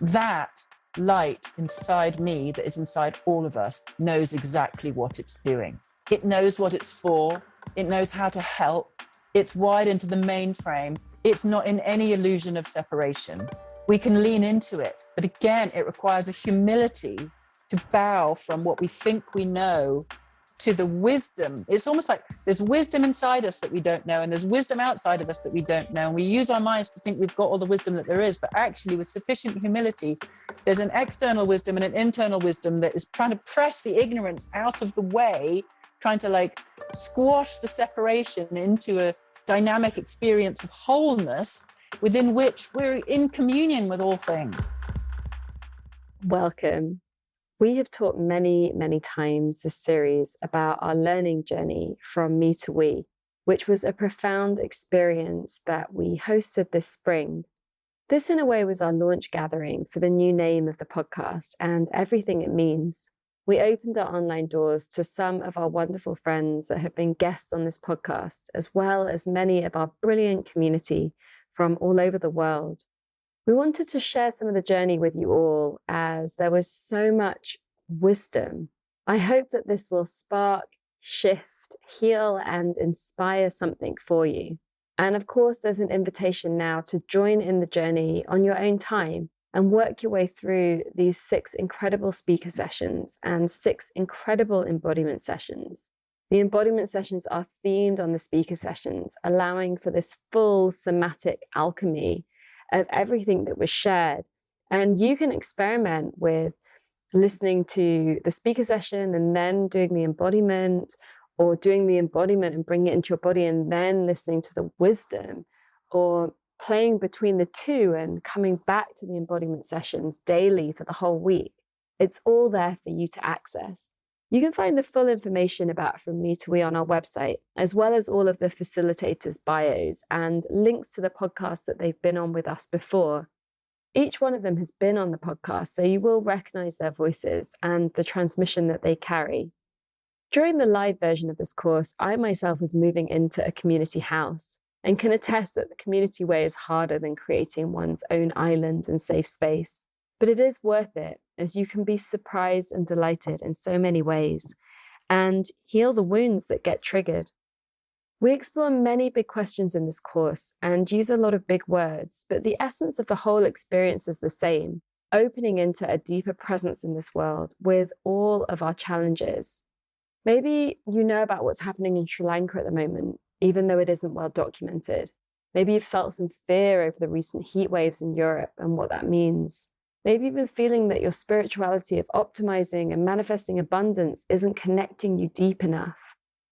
That light inside me, that is inside all of us, knows exactly what it's doing. It knows what it's for. It knows how to help. It's wired into the mainframe. It's not in any illusion of separation. We can lean into it. But again, it requires a humility to bow from what we think we know to the wisdom. It's almost like there's wisdom inside us that we don't know, and there's wisdom outside of us that we don't know. And we use our minds to think we've got all the wisdom that there is, but actually with sufficient humility, there's an external wisdom and an internal wisdom that is trying to press the ignorance out of the way, trying to like squash the separation into a dynamic experience of wholeness within which we're in communion with all things. Welcome. We have talked many, many times this series about our learning journey from me to we, which was a profound experience that we hosted this spring. This, in a way, was our launch gathering for the new name of the podcast and everything it means. We opened our online doors to some of our wonderful friends that have been guests on this podcast, as well as many of our brilliant community from all over the world. We wanted to share some of the journey with you all, as there was so much wisdom. I hope that this will spark, shift, heal, and inspire something for you. And of course, there's an invitation now to join in the journey on your own time and work your way through these 6 incredible speaker sessions and 6 incredible embodiment sessions. The embodiment sessions are themed on the speaker sessions, allowing for this full somatic alchemy of everything that was shared. And you can experiment with listening to the speaker session and then doing the embodiment, or doing the embodiment and bringing it into your body and then listening to the wisdom, or playing between the two and coming back to the embodiment sessions daily for the whole week. It's all there for you to access. You can find the full information about From Me to We on our website, as well as all of the facilitators' bios and links to the podcasts that they've been on with us before. Each one of them has been on the podcast, so you will recognize their voices and the transmission that they carry. During the live version of this course, I myself was moving into a community house and can attest that the community way is harder than creating one's own island and safe space. But it is worth it, as you can be surprised and delighted in so many ways and heal the wounds that get triggered. We explore many big questions in this course and use a lot of big words, but the essence of the whole experience is the same, opening into a deeper presence in this world with all of our challenges. Maybe you know about what's happening in Sri Lanka at the moment, even though it isn't well documented. Maybe you've felt some fear over the recent heat waves in Europe and what that means. Maybe you've been feeling that your spirituality of optimizing and manifesting abundance isn't connecting you deep enough.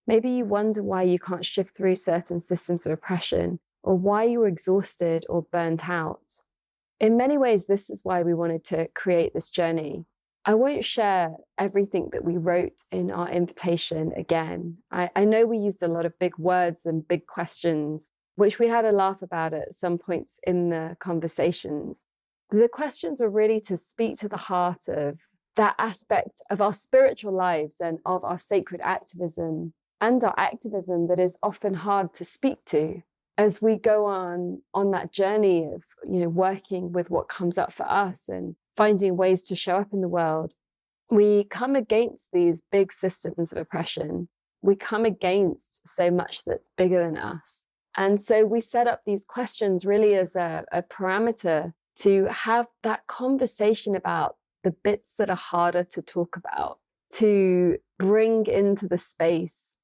Maybe you wonder why you can't shift through certain systems of oppression, or why you're exhausted or burnt out. In many ways, this is why we wanted to create this journey. I won't share everything that we wrote in our invitation again. I know we used a lot of big words and big questions, which we had a laugh about at some points in the conversations. The questions were really to speak to the heart of that aspect of our spiritual lives and of our sacred activism, and our activism that is often hard to speak to as we go on that journey of, working with what comes up for us and finding ways to show up in the world. We come against these big systems of oppression. We come against so much that's bigger than us. And so we set up these questions really as a parameter to have that conversation about the bits that are harder to talk about, to bring into the space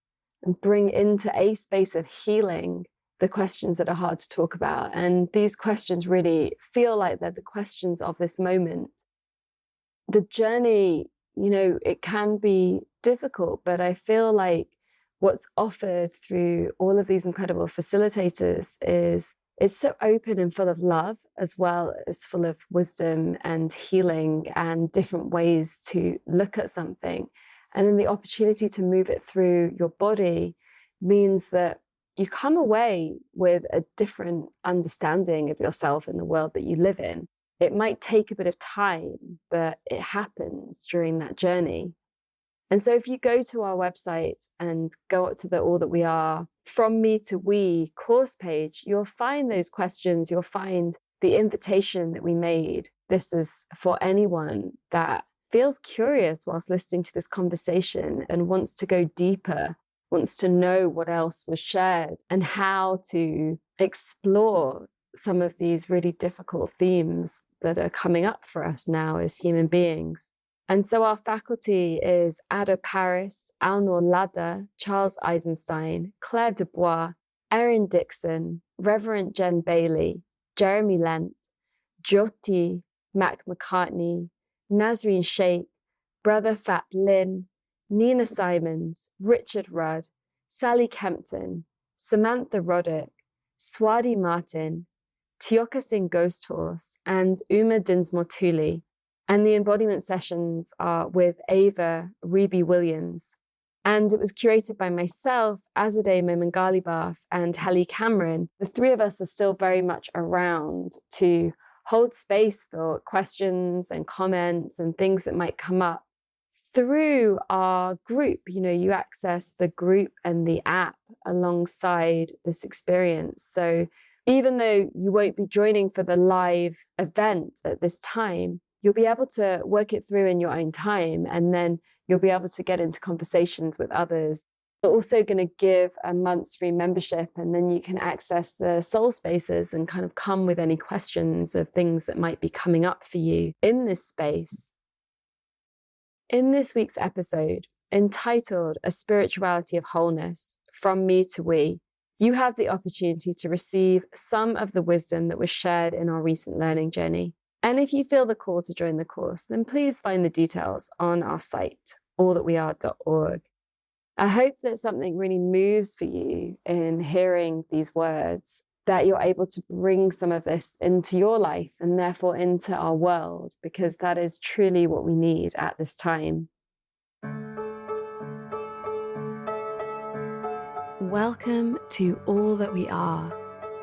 and bring into a space of healing the questions that are hard to talk about. And these questions really feel like they're the questions of this moment. The journey, it can be difficult, but I feel like what's offered through all of these incredible facilitators is it's so open and full of love, as well as full of wisdom and healing and different ways to look at something. And then the opportunity to move it through your body means that you come away with a different understanding of yourself and the world that you live in. It might take a bit of time, but it happens during that journey. And so if you go to our website and go up to the All That We Are From Me to We course page, you'll find those questions. You'll find the invitation that we made, this is for anyone that feels curious whilst listening to this conversation and wants to go deeper, wants to know what else was shared and how to explore some of these really difficult themes that are coming up for us now as human beings. And so our faculty is Ada Paris, Alnor Lada, Charles Eisenstein, Claire Dubois, Erin Dixon, Reverend Jen Bailey, Jeremy Lent, Jyoti Mac McCartney, Nazreen Sheikh, Brother Fat Lin, Nina Simons, Richard Rudd, Sally Kempton, Samantha Roddick, Swati Martin, Tioka Singh Ghost Horse, and Uma Dinsmore Tooley. And the embodiment sessions are with Ava Reby Williams. And it was curated by myself, Azadeh Momangalibaf, and Helly Cameron. The three of us are still very much around to hold space for questions and comments and things that might come up through our group. You know, you access the group and the app alongside this experience. So even though you won't be joining for the live event at this time, you'll be able to work it through in your own time, and then you'll be able to get into conversations with others. We're also going to give a month's free membership, and then you can access the soul spaces and kind of come with any questions of things that might be coming up for you in this space. In this week's episode, entitled A Spirituality of Wholeness, From Me to We, you have the opportunity to receive some of the wisdom that was shared in our recent learning journey. And if you feel the call to join the course, then please find the details on our site, allthatweare.org. I hope that something really moves for you in hearing these words, that you're able to bring some of this into your life and therefore into our world, because that is truly what we need at this time. Welcome to All That We Are,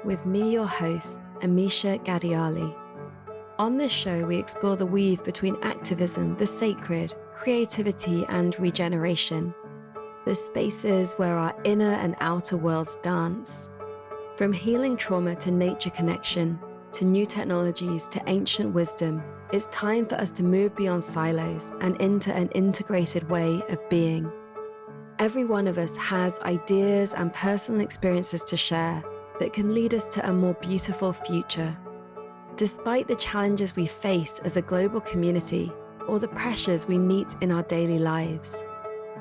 with me, your host, Amisha Gadiali. On this show, we explore the weave between activism, the sacred, creativity, and regeneration. The spaces where our inner and outer worlds dance. From healing trauma to nature connection, to new technologies to ancient wisdom, it's time for us to move beyond silos and into an integrated way of being. Every one of us has ideas and personal experiences to share that can lead us to a more beautiful future. Despite the challenges we face as a global community or the pressures we meet in our daily lives,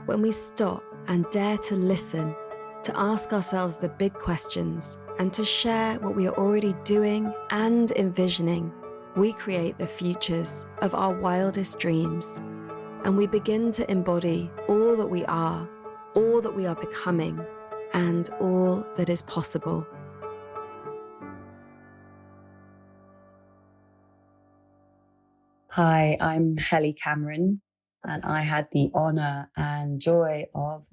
when we stop and dare to listen, to ask ourselves the big questions, and to share what we are already doing and envisioning, we create the futures of our wildest dreams. And we begin to embody all that we are becoming, and all that is possible. Hi, I'm Helly Cameron, and I had the honor and joy of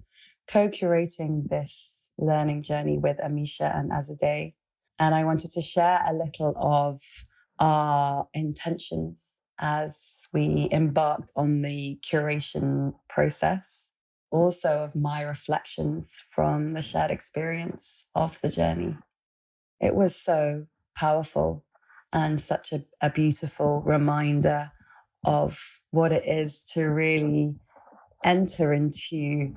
co-curating this learning journey with Amisha and Azadeh. And I wanted to share a little of our intentions as we embarked on the curation process, also of my reflections from the shared experience of the journey. It was so powerful and such a beautiful reminder of what it is to really enter into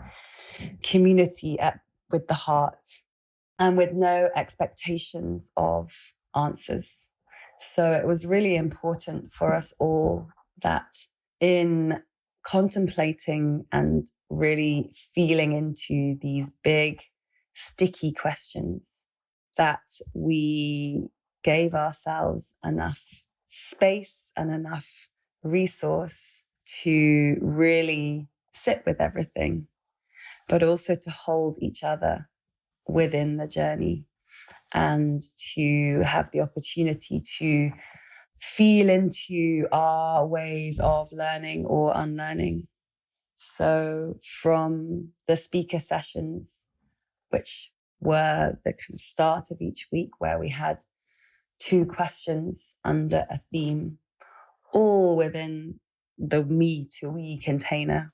community with the heart and with no expectations of answers. So it was really important for us all that in contemplating and really feeling into these big, sticky questions, that we gave ourselves enough space and enough resource to really sit with everything, but also to hold each other within the journey and to have the opportunity to feel into our ways of learning or unlearning. So from the speaker sessions, which were the kind of start of each week, where we had 2 questions under a theme, all within the me to we container.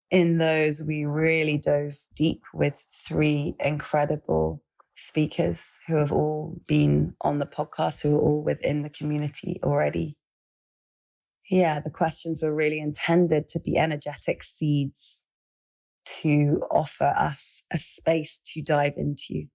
In those, we really dove deep with 3 incredible speakers who have all been on the podcast, who are all within the community already. Yeah, the questions were really intended to be energetic seeds to offer us a space to dive into.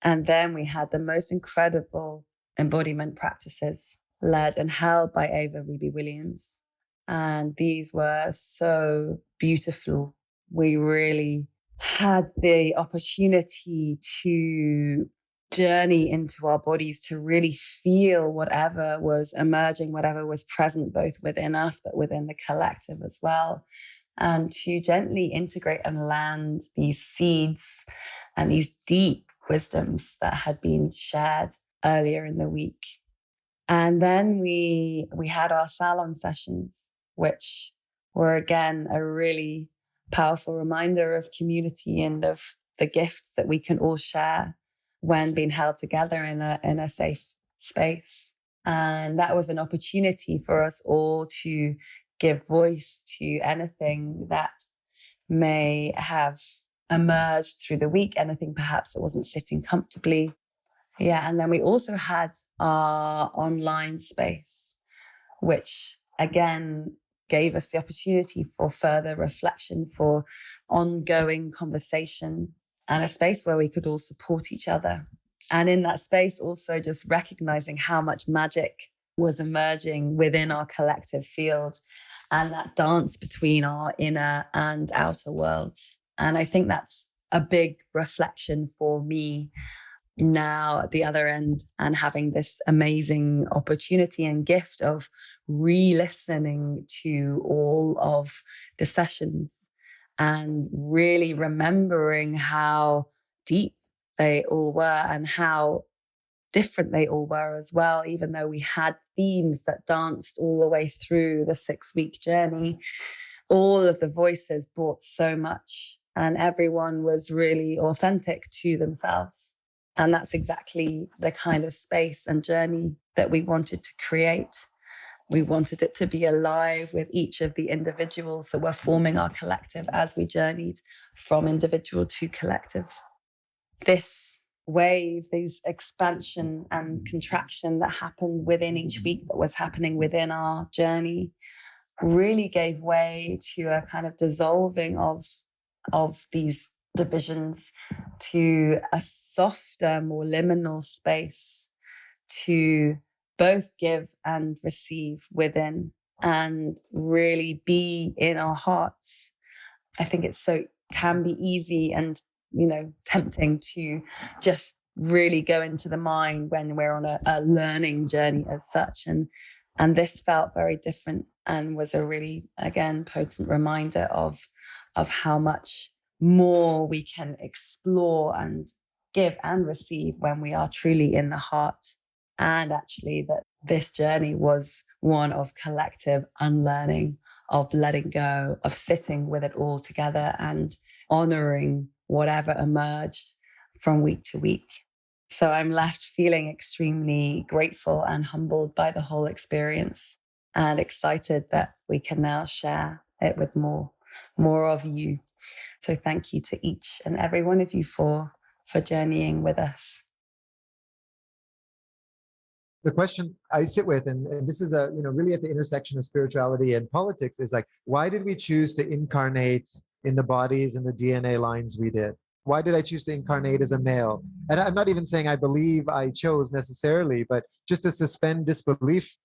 And then we had the most incredible embodiment practices led and held by Ava Ruby Williams. And these were so beautiful. We really had the opportunity to journey into our bodies, to really feel whatever was emerging, whatever was present both within us, but within the collective as well. And to gently integrate and land these seeds and these deep wisdoms that had been shared earlier in the week. And then we had our salon sessions, which were again a really powerful reminder of community and of the gifts that we can all share when being held together in a safe space. And that was an opportunity for us all to give voice to anything that may have emerged through the week, anything perhaps that wasn't sitting comfortably. Yeah, and then we also had our online space, which again gave us the opportunity for further reflection, for ongoing conversation, and a space where we could all support each other. And in that space, also just recognizing how much magic was emerging within our collective field and that dance between our inner and outer worlds. And I think that's a big reflection for me now at the other end, and having this amazing opportunity and gift of re-listening to all of the sessions and really remembering how deep they all were and how different they all were as well. Even though we had themes that danced all the way through the 6-week journey, all of the voices brought so much, and everyone was really authentic to themselves. And that's exactly the kind of space and journey that we wanted to create. We wanted it to be alive with each of the individuals that were forming our collective as we journeyed from individual to collective. This wave, this expansion and contraction that happened within each week, that was happening within our journey, really gave way to a kind of dissolving of these divisions, to a softer, more liminal space to both give and receive within and really be in our hearts. I think can be easy and, tempting to just really go into the mind when we're on a learning journey as such. And this felt very different and was a really, again, potent reminder of how much more we can explore and give and receive when we are truly in the heart. And actually that this journey was one of collective unlearning, of letting go, of sitting with it all together and honoring whatever emerged from week to week. So I'm left feeling extremely grateful and humbled by the whole experience, and excited that we can now share it with more of you. So thank you to each and every one of you for journeying with us. The question I sit with, and this is really at the intersection of spirituality and politics, is like, why did we choose to incarnate in the bodies and the DNA lines we did? Why did I choose to incarnate as a male? And I'm not even saying I believe I chose necessarily, but just to suspend disbelief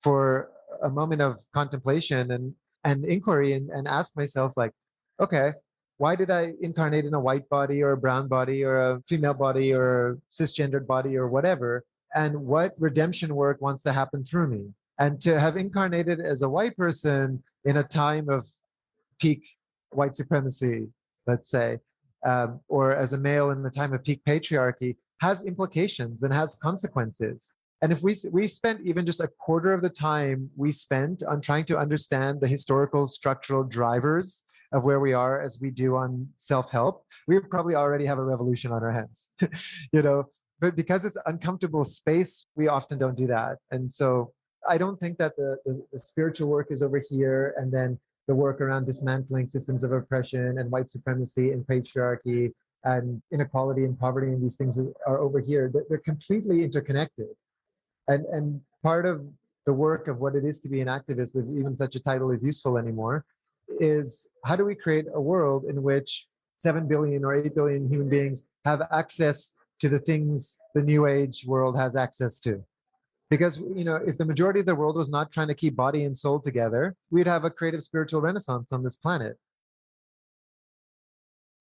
for a moment of contemplation and inquiry and ask myself, like, okay, why did I incarnate in a white body or a brown body or a female body or a cisgendered body or whatever? And what redemption work wants to happen through me? And to have incarnated as a white person in a time of peak white supremacy, let's say, or as a male in the time of peak patriarchy, has implications and has consequences. And if we spent even just a quarter of the time we spent on trying to understand the historical structural drivers of where we are as we do on self-help, we would probably already have a revolution on our hands. But because it's uncomfortable space, we often don't do that. And so I don't think that the spiritual work is over here, and then the work around dismantling systems of oppression and white supremacy and patriarchy and inequality and poverty and these things are over here. They're completely interconnected. And part of the work of what it is to be an activist, if even such a title is useful anymore, is how do we create a world in which 7 billion or 8 billion human beings have access to the things the new age world has access to? Because, if the majority of the world was not trying to keep body and soul together, we'd have a creative spiritual renaissance on this planet.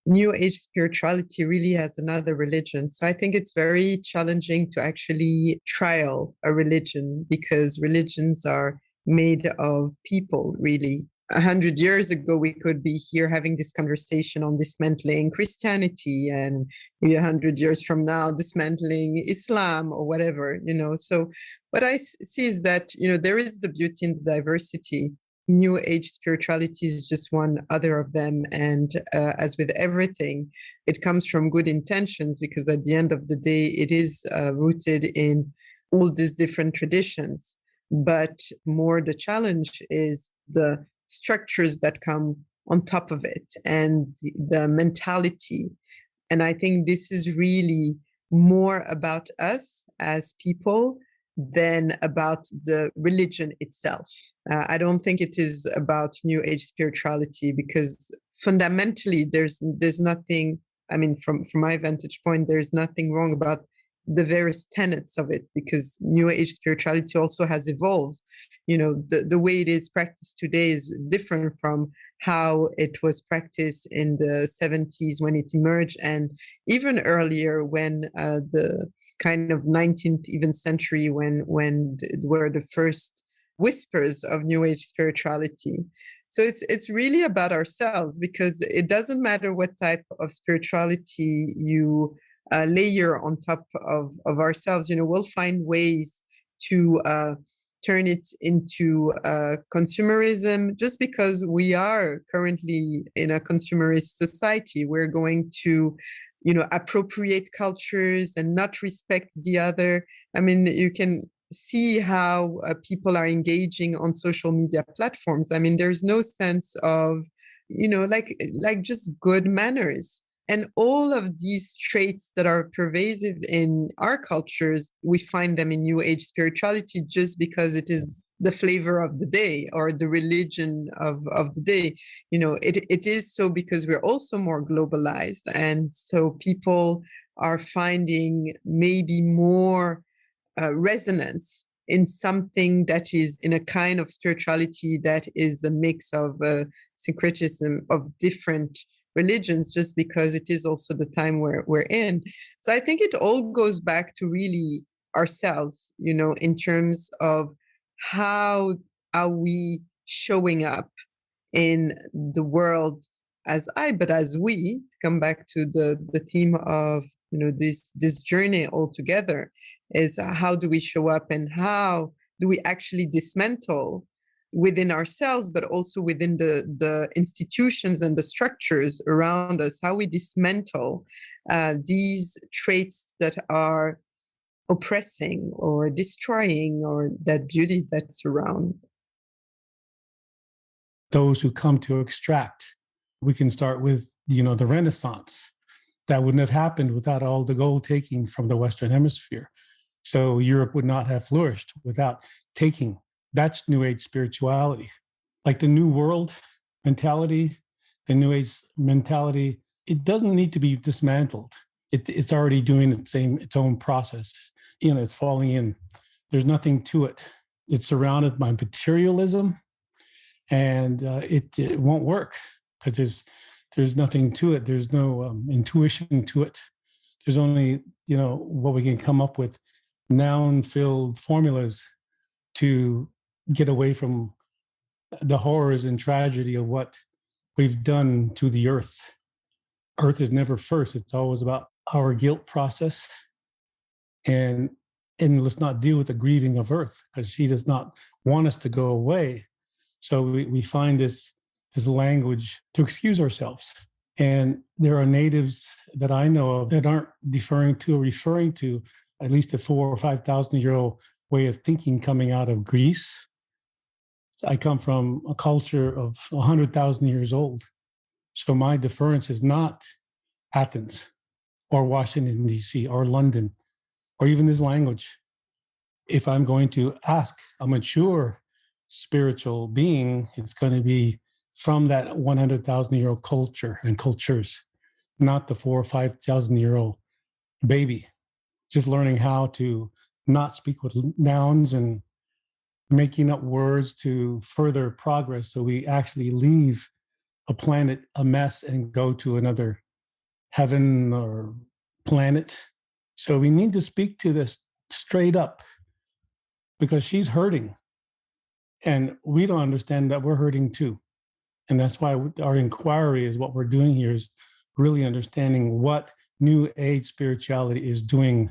New Age spirituality really has another religion. So I think it's very challenging to actually trial a religion, because religions are made of people, really. 100 years ago, we could be here having this conversation on dismantling Christianity, and maybe 100 years from now, dismantling Islam or whatever, So what I see is that, there is the beauty in the diversity. New Age spirituality is just one other of them. And as with everything, it comes from good intentions, because at the end of the day, it is rooted in all these different traditions. But more the challenge is the structures that come on top of it and the mentality. And I think this is really more about us as people than about the religion itself. I don't think it is about New Age spirituality, because fundamentally there's nothing, from my vantage point, there's nothing wrong about the various tenets of it, because New Age spirituality also has evolved. The way it is practiced today is different from how it was practiced in the 70s when it emerged, and even earlier when the kind of 19th even century when were the first whispers of New Age spirituality. So it's really about ourselves, because it doesn't matter what type of spirituality you layer on top of ourselves. We'll find ways to turn it into consumerism, just because we are currently in a consumerist society. We're going to appropriate cultures and not respect the other. You can see how people are engaging on social media platforms. There's no sense of, like just good manners. And all of these traits that are pervasive in our cultures, we find them in New Age spirituality just because it is the flavor of the day or the religion of the day. It is so because we're also more globalized. And so people are finding maybe more resonance in something that is in a kind of spirituality that is a mix of syncretism of different religions, just because it is also the time we're in. So I think it all goes back to really ourselves, in terms of how are we showing up in the world as but as we, to come back to the theme of this journey all together, is how do we show up and how do we actually dismantle within ourselves, but also within the institutions and the structures around us, how we dismantle these traits that are oppressing or destroying, or that beauty that's around. Those who come to extract, we can start with, the Renaissance. That wouldn't have happened without all the gold taking from the Western Hemisphere. So Europe would not have flourished without taking. That's New Age spirituality. Like the New World mentality, the New Age mentality, it doesn't need to be dismantled. It's already doing its own process. It's falling in. There's nothing to it. It's surrounded by materialism, and it won't work because there's nothing to it. There's no intuition to it. There's only, what we can come up with, noun-filled formulas to get away from the horrors and tragedy of what we've done to the earth. Earth is never first. It's always about our guilt process. And let's not deal with the grieving of earth, because she does not want us to go away. So we find this language to excuse ourselves. And there are natives that I know of that aren't referring to at least a 4,000 or 5,000 year old way of thinking coming out of Greece. I come from a culture of 100,000 years old. So my deference is not Athens. or Washington, D.C., or London, or even this language. If I'm going to ask a mature spiritual being, it's going to be from that 100,000-year-old culture and cultures, not the 4,000 or 5,000-year-old baby. Just learning how to not speak with nouns and making up words to further progress, so we actually leave a planet a mess and go to another heaven or planet. So we need to speak to this straight up, because she's hurting and we don't understand that we're hurting too. And that's why our inquiry is what we're doing here, is really understanding what new age spirituality is doing,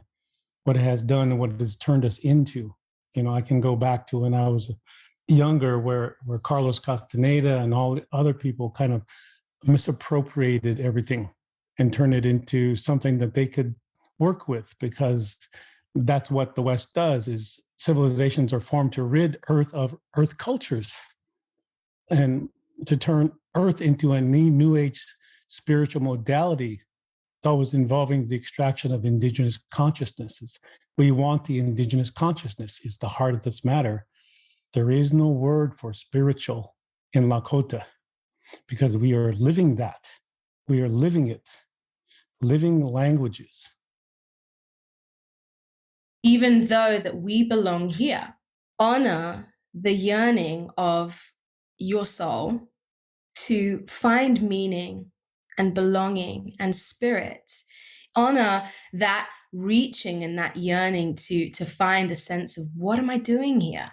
what it has done, and what it has turned us into. I can go back to when I was younger, where Carlos Castaneda and all the other people kind of misappropriated everything and turned it into something that they could work with, because that's what the West does. Is civilizations are formed to rid Earth of Earth cultures and to turn Earth into a new age spiritual modality. It's always involving the extraction of indigenous consciousnesses. We want the indigenous consciousness is the heart of this matter. There is no word for spiritual in Lakota, because we are living that. We are living it, living languages. Even though that we belong here, honor the yearning of your soul to find meaning and belonging and spirit. Honor that reaching and that yearning to find a sense of, what am I doing here?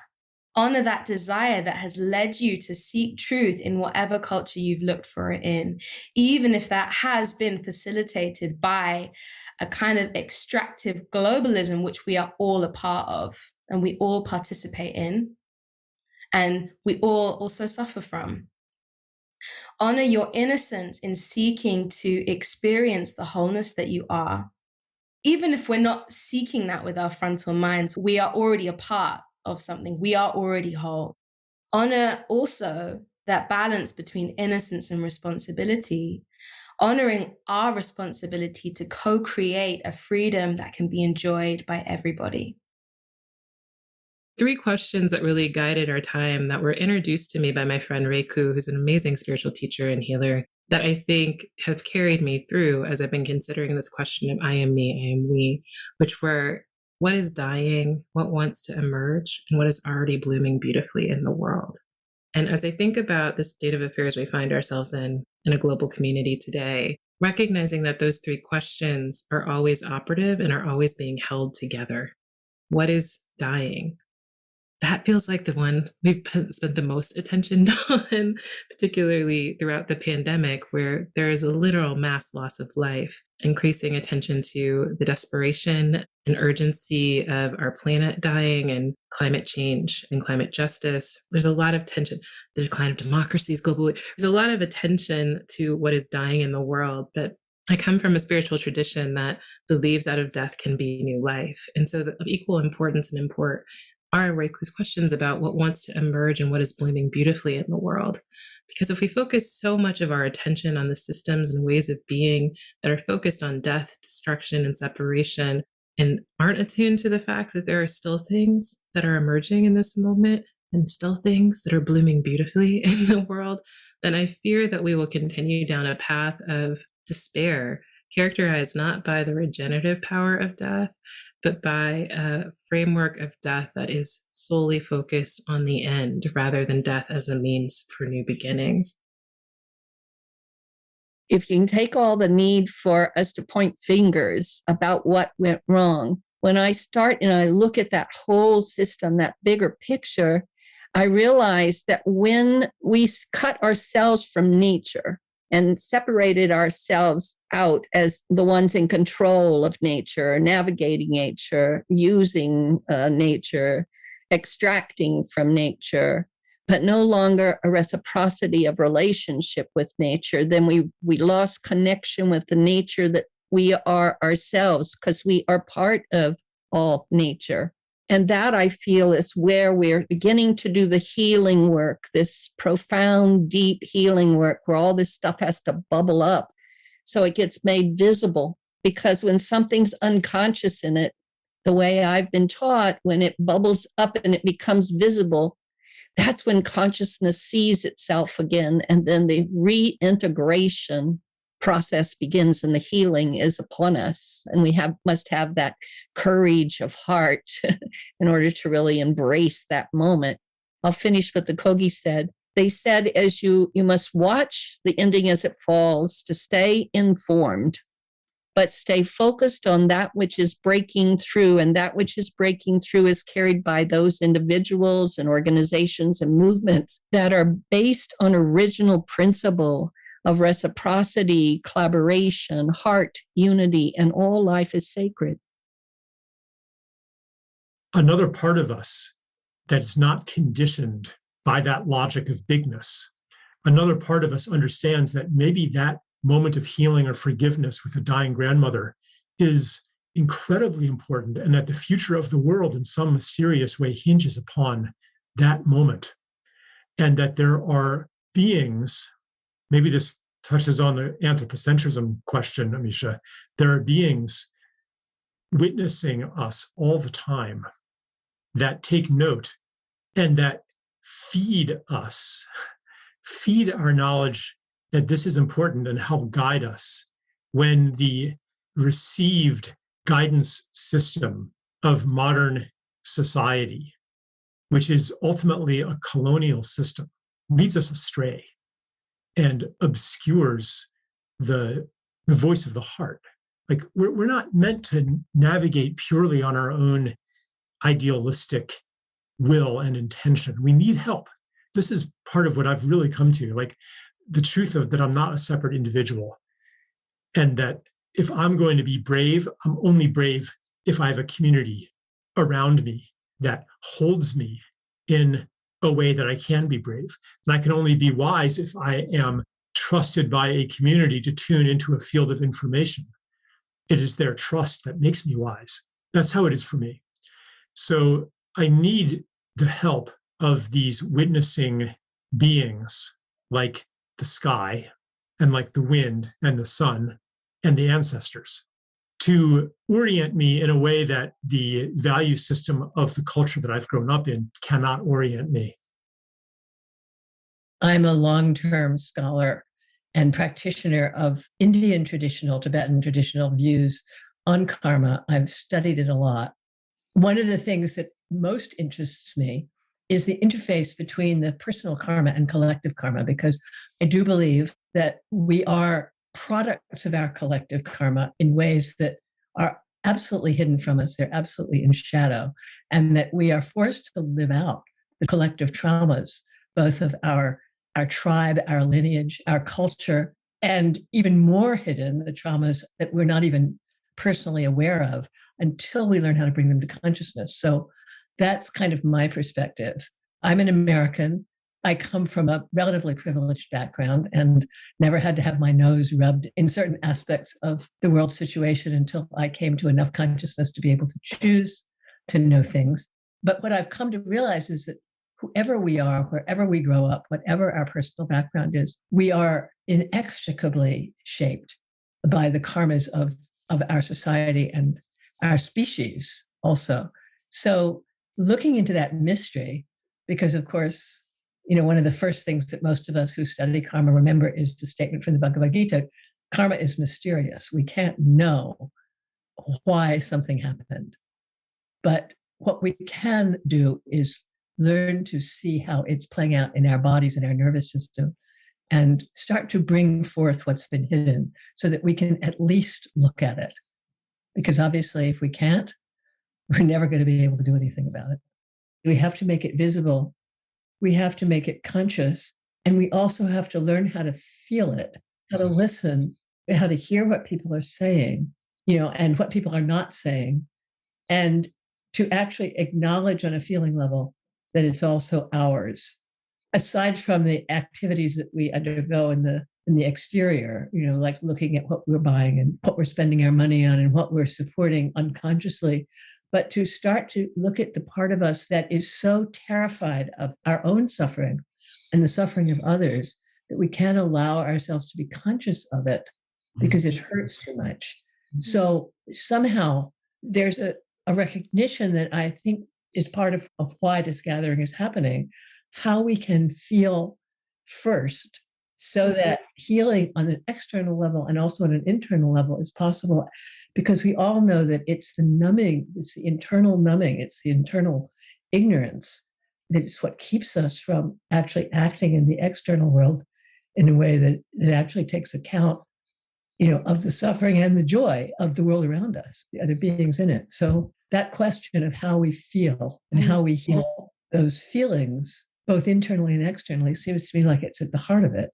Honor that desire that has led you to seek truth in whatever culture you've looked for it in, even if that has been facilitated by a kind of extractive globalism, which we are all a part of and we all participate in, and we all also suffer from. Honor your innocence in seeking to experience the wholeness that you are. Even if we're not seeking that with our frontal minds, we are already a part of something. We are already whole. Honor also that balance between innocence and responsibility, honoring our responsibility to co-create a freedom that can be enjoyed by everybody. 3 questions that really guided our time that were introduced to me by my friend Reiku, who's an amazing spiritual teacher and healer, that I think have carried me through as I've been considering this question of I am me, I am we, which were, what is dying, what wants to emerge, and what is already blooming beautifully in the world. And as I think about the state of affairs we find ourselves in a global community today, recognizing that those 3 questions are always operative and are always being held together. What is dying? That feels like the one we've spent the most attention on, particularly throughout the pandemic, where there is a literal mass loss of life, increasing attention to the desperation and urgency of our planet dying and climate change and climate justice. There's a lot of tension, the decline of democracies globally. There's a lot of attention to what is dying in the world, but I come from a spiritual tradition that believes out of death can be new life. And so of equal importance and import are Reiku's questions about what wants to emerge and what is blooming beautifully in the world. Because if we focus so much of our attention on the systems and ways of being that are focused on death, destruction, and separation, and aren't attuned to the fact that there are still things that are emerging in this moment and still things that are blooming beautifully in the world, then I fear that we will continue down a path of despair, characterized not by the regenerative power of death, but by a framework of death that is solely focused on the end rather than death as a means for new beginnings. If you can take all the need for us to point fingers about what went wrong, when I start and I look at that whole system, that bigger picture, I realize that when we cut ourselves from nature and separated ourselves out as the ones in control of nature, navigating nature, using nature, extracting from nature, but no longer a reciprocity of relationship with nature, then we lost connection with the nature that we are ourselves, because we are part of all nature. And that, I feel, is where we're beginning to do the healing work, this profound, deep healing work, where all this stuff has to bubble up so it gets made visible because when something's unconscious in it, the way I've been taught, when it bubbles up and it becomes visible, that's when consciousness sees itself again. And then the reintegration process begins and the healing is upon us. And we must have that courage of heart in order to really embrace that moment. I'll finish what the Kogi said. They said, as you must watch the ending as it falls to stay informed, but stay focused on that which is breaking through. And that which is breaking through is carried by those individuals and organizations and movements that are based on original principle of reciprocity, collaboration, heart, unity, and all life is sacred. Another part of us that's not conditioned by that logic of bigness, another part of us understands that maybe that moment of healing or forgiveness with a dying grandmother is incredibly important, and that the future of the world in some mysterious way hinges upon that moment. And that there are beings, maybe this touches on the anthropocentrism question, Amisha, there are beings witnessing us all the time that take note and that feed us, feed our knowledge that this is important and help guide us when the received guidance system of modern society, which is ultimately a colonial system, leads us astray and obscures the voice of the heart. Like we're not meant to navigate purely on our own idealistic will and intention. We need help. This is part of what I've really come to, like the truth of that I'm not a separate individual, and that if I'm going to be brave, I'm only brave if I have a community around me that holds me in a way that I can be brave. And I can only be wise if I am trusted by a community to tune into a field of information. It is their trust that makes me wise. That's how it is for me. So I need the help of these witnessing beings like the sky and like the wind and the sun and the ancestors to orient me in a way that the value system of the culture that I've grown up in cannot orient me. I'm a long-term scholar and practitioner of Indian traditional, Tibetan traditional views on karma. I've studied it a lot. One of the things that most interests me is the interface between the personal karma and collective karma, because I do believe that we are products of our collective karma in ways that are absolutely hidden from us. They're absolutely in shadow, and that we are forced to live out the collective traumas, both of our tribe, our lineage, our culture, and even more hidden, the traumas that we're not even personally aware of until we learn how to bring them to consciousness. So that's kind of my perspective. I'm an American. I come from a relatively privileged background and never had to have my nose rubbed in certain aspects of the world situation until I came to enough consciousness to be able to choose to know things. But what I've come to realize is that whoever we are, wherever we grow up, whatever our personal background is, we are inextricably shaped by the karmas of our society and our species also. So looking into that mystery, because of course, one of the first things that most of us who study karma remember is the statement from the Bhagavad Gita, karma is mysterious. We can't know why something happened. But what we can do is learn to see how it's playing out in our bodies and our nervous system and start to bring forth what's been hidden so that we can at least look at it. Because obviously, if we can't, we're never going to be able to do anything about it. We have to make it visible. We have to make it conscious. And we also have to learn how to feel it, how to listen, how to hear what people are saying, and what people are not saying, and to actually acknowledge on a feeling level that it's also ours. Aside from the activities that we undergo in the exterior, like looking at what we're buying and what we're spending our money on and what we're supporting unconsciously, but to start to look at the part of us that is so terrified of our own suffering and the suffering of others that we can't allow ourselves to be conscious of it because it hurts too much. So somehow there's a recognition that I think is part of why this gathering is happening, how we can feel first so that healing on an external level and also on an internal level is possible, because we all know that it's the numbing, it's the internal numbing, it's the internal ignorance that is what keeps us from actually acting in the external world in a way that actually takes account, of the suffering and the joy of the world around us, the other beings in it. So that question of how we feel and how we heal those feelings, both internally and externally, seems to me like it's at the heart of it.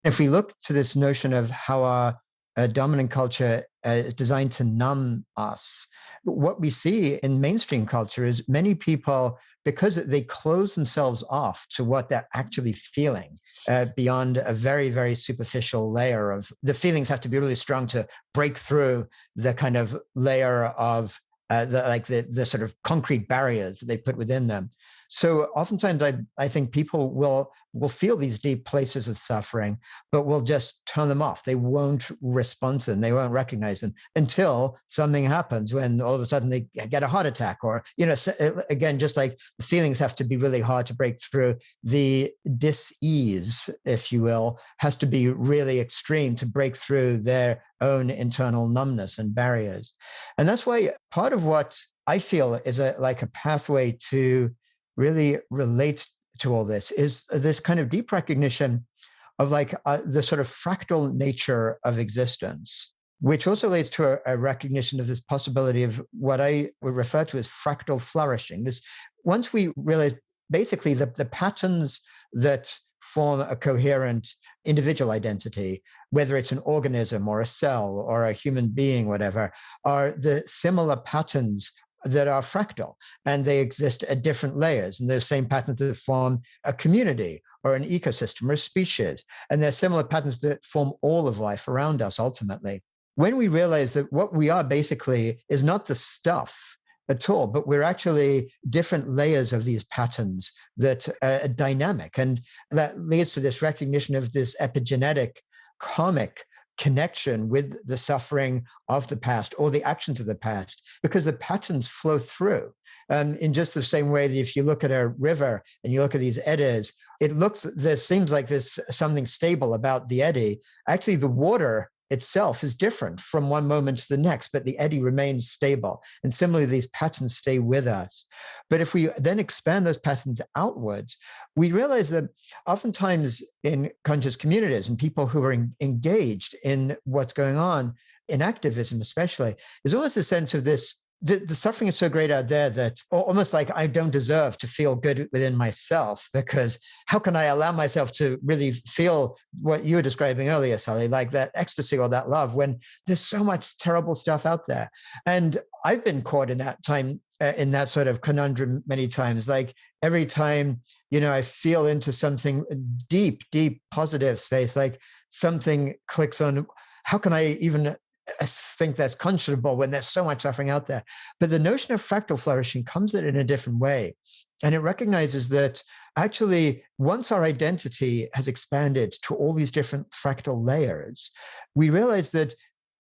If we look to this notion of how our dominant culture is designed to numb us, what we see in mainstream culture is many people, because they close themselves off to what they're actually feeling beyond a very, very superficial layer of the feelings have to be really strong to break through the kind of layer of the sort of concrete barriers that they put within them. So oftentimes I think people will feel these deep places of suffering, but will just turn them off. They won't respond to them. They won't recognize them until something happens, when all of a sudden they get a heart attack, or, again, just like the feelings have to be really hard to break through. The dis-ease, if you will, has to be really extreme to break through their own internal numbness and barriers. And that's why part of what I feel is a pathway to really relate to all this is this kind of deep recognition of the sort of fractal nature of existence, which also leads to a recognition of this possibility of what I would refer to as fractal flourishing. This, once we realize basically the patterns that form a coherent individual identity, whether it's an organism or a cell or a human being, whatever, are the similar patterns that are fractal, and they exist at different layers, and those same patterns that form a community or an ecosystem or a species, and there's similar patterns that form all of life around us ultimately. When we realize that what we are basically is not the stuff at all, but we're actually different layers of these patterns that are dynamic, and that leads to this recognition of this epigenetic karmic connection with the suffering of the past or the actions of the past, because the patterns flow through. In just the same way that if you look at a river and you look at these eddies, there seems like there's something stable about the eddy. Actually, the water itself is different from one moment to the next, but the eddy remains stable. And similarly, these patterns stay with us. But if we then expand those patterns outwards, we realize that oftentimes in conscious communities and people who are engaged in what's going on, in activism especially, there's always a sense of this, the suffering is so great out there that almost like I don't deserve to feel good within myself, because how can I allow myself to really feel what you were describing earlier, Sally, like that ecstasy or that love, when there's so much terrible stuff out there. And I've been caught in that time, in that sort of conundrum many times. Like every time, I feel into something deep, deep positive space, like something clicks on, how can I even think that's conscionable when there's so much suffering out there? But the notion of fractal flourishing comes at it in a different way. And it recognizes that actually, once our identity has expanded to all these different fractal layers, we realize that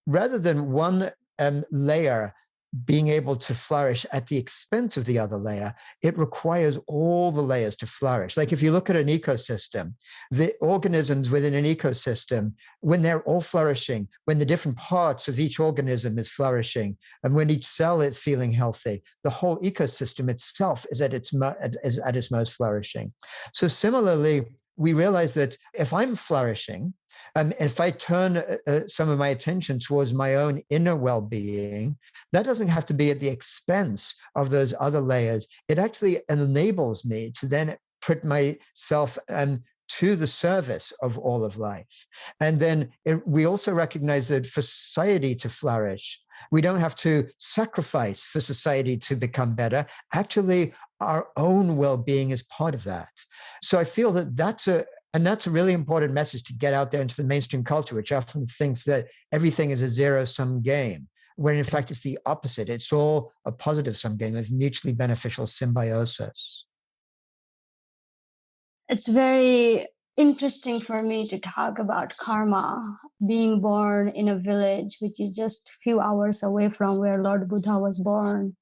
rather than one layer being able to flourish at the expense of the other layer, it requires all the layers to flourish. Like if you look at an ecosystem, the organisms within an ecosystem, when they're all flourishing, when the different parts of each organism is flourishing, and when each cell is feeling healthy, the whole ecosystem itself is at its most flourishing. So similarly, we realize that if I'm flourishing, and if I turn some of my attention towards my own inner well-being, that doesn't have to be at the expense of those other layers. It actually enables me to then put myself to the service of all of life. And then we also recognize that for society to flourish, we don't have to sacrifice for society to become better. Actually, our own well-being is part of that. So I feel that that's a really important message to get out there into the mainstream culture, which often thinks that everything is a zero-sum game, when in fact it's the opposite. It's all a positive-sum game of mutually beneficial symbiosis. It's very interesting for me to talk about karma, being born in a village which is just a few hours away from where Lord Buddha was born.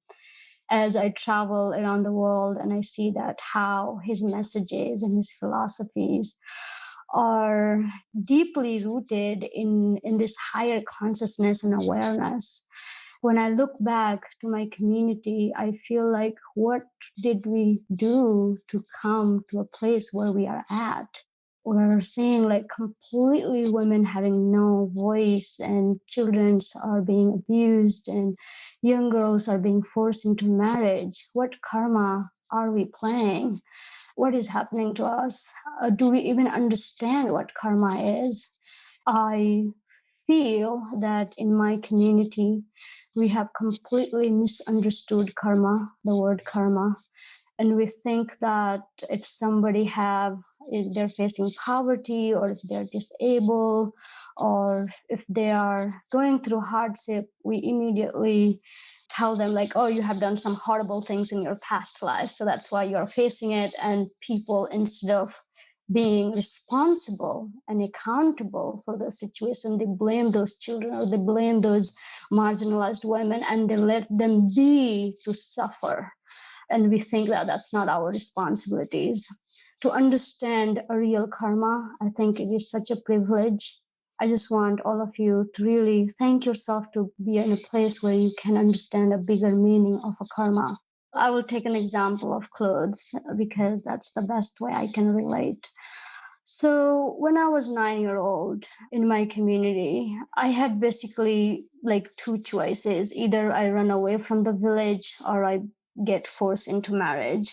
As I travel around the world and I see that how his messages and his philosophies are deeply rooted in this higher consciousness and awareness. When I look back to my community, I feel like, what did we do to come to a place where we are at? We're seeing like completely women having no voice, and children are being abused, and young girls are being forced into marriage. What karma are we playing? What is happening to us? Do we even understand what karma is? I feel that in my community, we have completely misunderstood karma, the word karma. And we think that if they're facing poverty, or if they're disabled, or if they are going through hardship, we immediately tell them like, oh, you have done some horrible things in your past life, so that's why you're facing it. And people, instead of being responsible and accountable for the situation, they blame those children, or they blame those marginalized women, and they let them be to suffer. And we think that that's not our responsibilities. To understand a real karma, I think it is such a privilege. I just want all of you to really thank yourself to be in a place where you can understand a bigger meaning of a karma. I will take an example of clothes because that's the best way I can relate. So when I was 9-year-old in my community, I had basically like two choices. Either I run away from the village, or I get forced into marriage.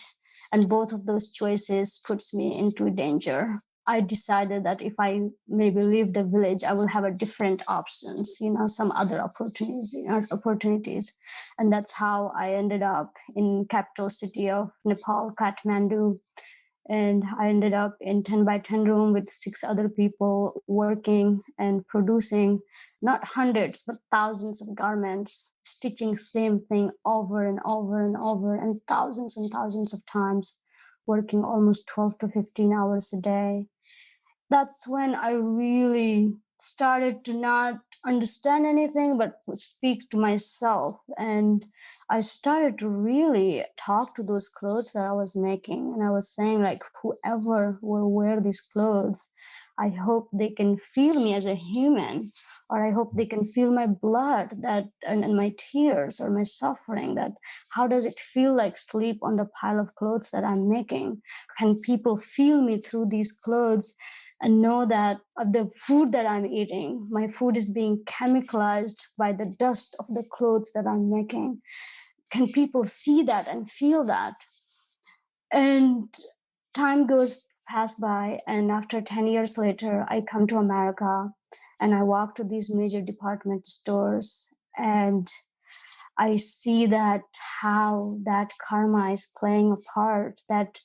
And both of those choices puts me into danger. I decided that if I maybe leave the village, I will have a different options, some other opportunities. And that's how I ended up in capital city of Nepal, Kathmandu. And I ended up in 10 by 10 room with 6 other people working and producing not hundreds, but thousands of garments, stitching same thing over and over and over, and thousands of times, working almost 12 to 15 hours a day. That's when I really started to not understand anything, but speak to myself. And I started to really talk to those clothes that I was making. And I was saying, like, whoever will wear these clothes, I hope they can feel me as a human, or I hope they can feel my blood and my tears or my suffering. That how does it feel like sleep on the pile of clothes that I'm making? Can people feel me through these clothes and know that the food that I'm eating, my food is being chemicalized by the dust of the clothes that I'm making? Can people see that and feel that? And time passed by, and after 10 years later, I come to America and I walk to these major department stores, and I see that how that karma is playing a part, that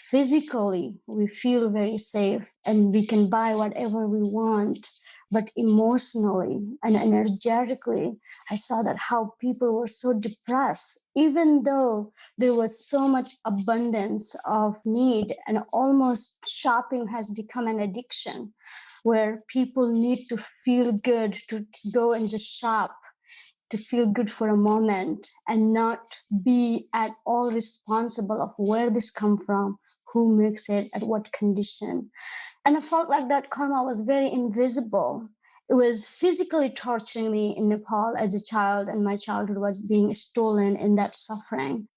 physically we feel very safe and we can buy whatever we want, but emotionally and energetically, I saw that how people were so depressed, even though there was so much abundance of need, and almost shopping has become an addiction where people need to feel good to go and just shop, to feel good for a moment and not be at all responsible of where this come from, who makes it, at what condition. And I felt like that karma was very invisible. It was physically torturing me in Nepal as a child, and my childhood was being stolen in that suffering.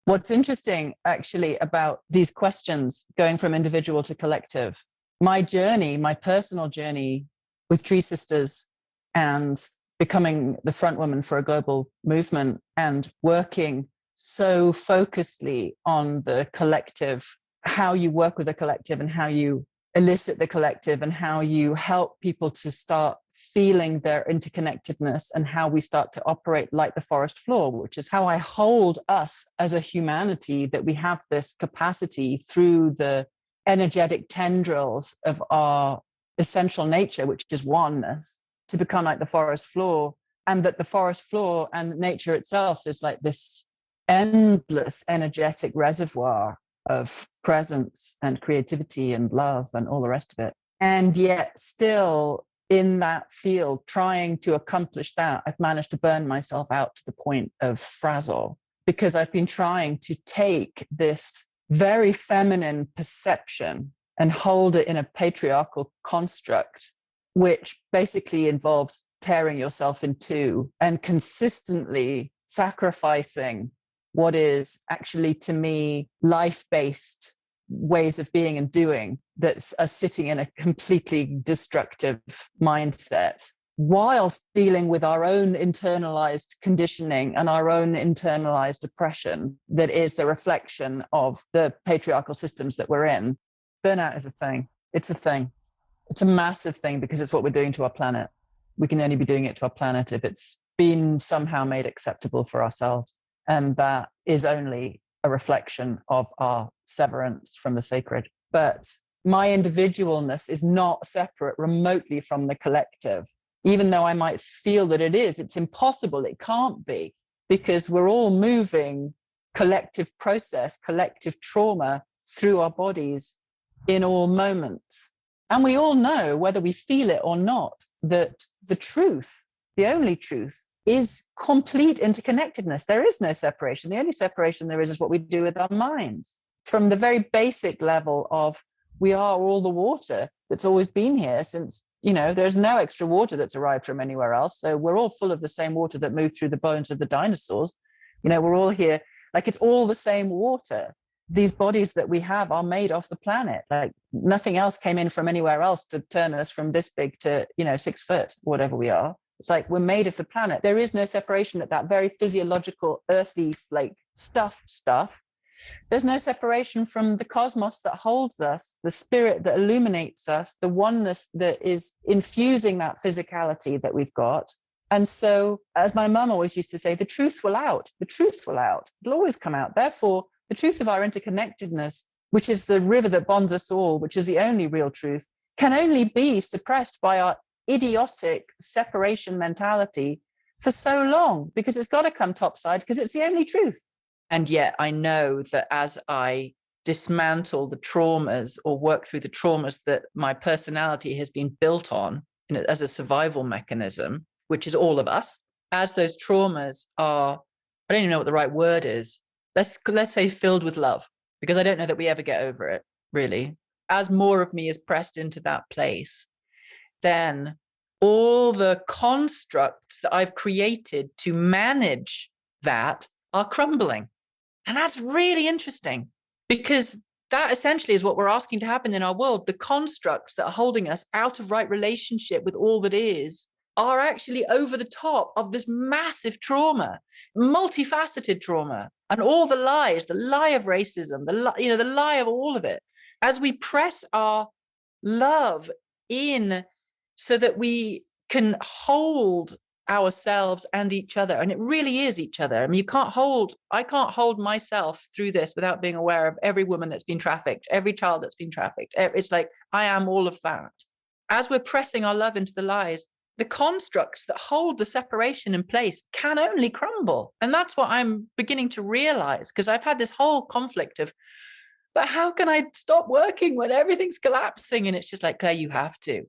What's interesting actually about these questions going from individual to collective, my journey, my personal journey with Tree Sisters and becoming the front woman for a global movement and working so focusedly on the collective, how you work with the collective and how you elicit the collective and how you help people to start feeling their interconnectedness and how we start to operate like the forest floor, which is how I hold us as a humanity, that we have this capacity through the energetic tendrils of our essential nature, which is oneness, to become like the forest floor, and that the forest floor and nature itself is like this endless energetic reservoir of presence and creativity and love and all the rest of it. And yet still in that field, trying to accomplish that, I've managed to burn myself out to the point of frazzle, because I've been trying to take this very feminine perception and hold it in a patriarchal construct, which basically involves tearing yourself in two and consistently sacrificing what is actually, to me, life-based ways of being and doing that are sitting in a completely destructive mindset, whilst dealing with our own internalized conditioning and our own internalized oppression that is the reflection of the patriarchal systems that we're in. Burnout is a thing. It's a thing. It's a massive thing, because it's what we're doing to our planet. We can only be doing it to our planet if it's been somehow made acceptable for ourselves. And that is only a reflection of our severance from the sacred. But my individualness is not separate remotely from the collective. Even though I might feel that it is, it's impossible. It can't be, because we're all moving collective process, collective trauma through our bodies in all moments. And we all know, whether we feel it or not, that the truth, the only truth, is complete interconnectedness. There is no separation. The only separation there is what we do with our minds. From the very basic level of, we are all the water that's always been here since, there's no extra water that's arrived from anywhere else. So we're all full of the same water that moved through the bones of the dinosaurs. We're all here, like it's all the same water. These bodies that we have are made off the planet. Like nothing else came in from anywhere else to turn us from this big to, 6 foot, whatever we are. It's like we're made of the planet. There is no separation at that very physiological, earthy, like stuff. There's no separation from the cosmos that holds us, the spirit that illuminates us, the oneness that is infusing that physicality that we've got. And so, as my mum always used to say, the truth will out. The truth will out. It'll always come out. Therefore, the truth of our interconnectedness, which is the river that bonds us all, which is the only real truth, can only be suppressed by our idiotic separation mentality for so long, because it's got to come topside, because it's the only truth. And yet I know that as I dismantle the traumas or work through the traumas that my personality has been built on as a survival mechanism, which is all of us, as those traumas are, I don't even know what the right word is, let's say filled with love, because I don't know that we ever get over it, really. As more of me is pressed into that place, then all the constructs that I've created to manage that are crumbling. And that's really interesting, because that essentially is what we're asking to happen in our world. The constructs that are holding us out of right relationship with all that is are actually over the top of this massive trauma, multifaceted trauma, and all the lies, the lie of racism, the lie of all of it. As we press our love in so that we can hold ourselves and each other, and it really is each other. I mean, I can't hold myself through this without being aware of every woman that's been trafficked, every child that's been trafficked. It's like I am all of that. As we're pressing our love into the lies, the constructs that hold the separation in place can only crumble. And that's what I'm beginning to realize, because I've had this whole conflict of, but how can I stop working when everything's collapsing? And it's just like, Claire, you have to.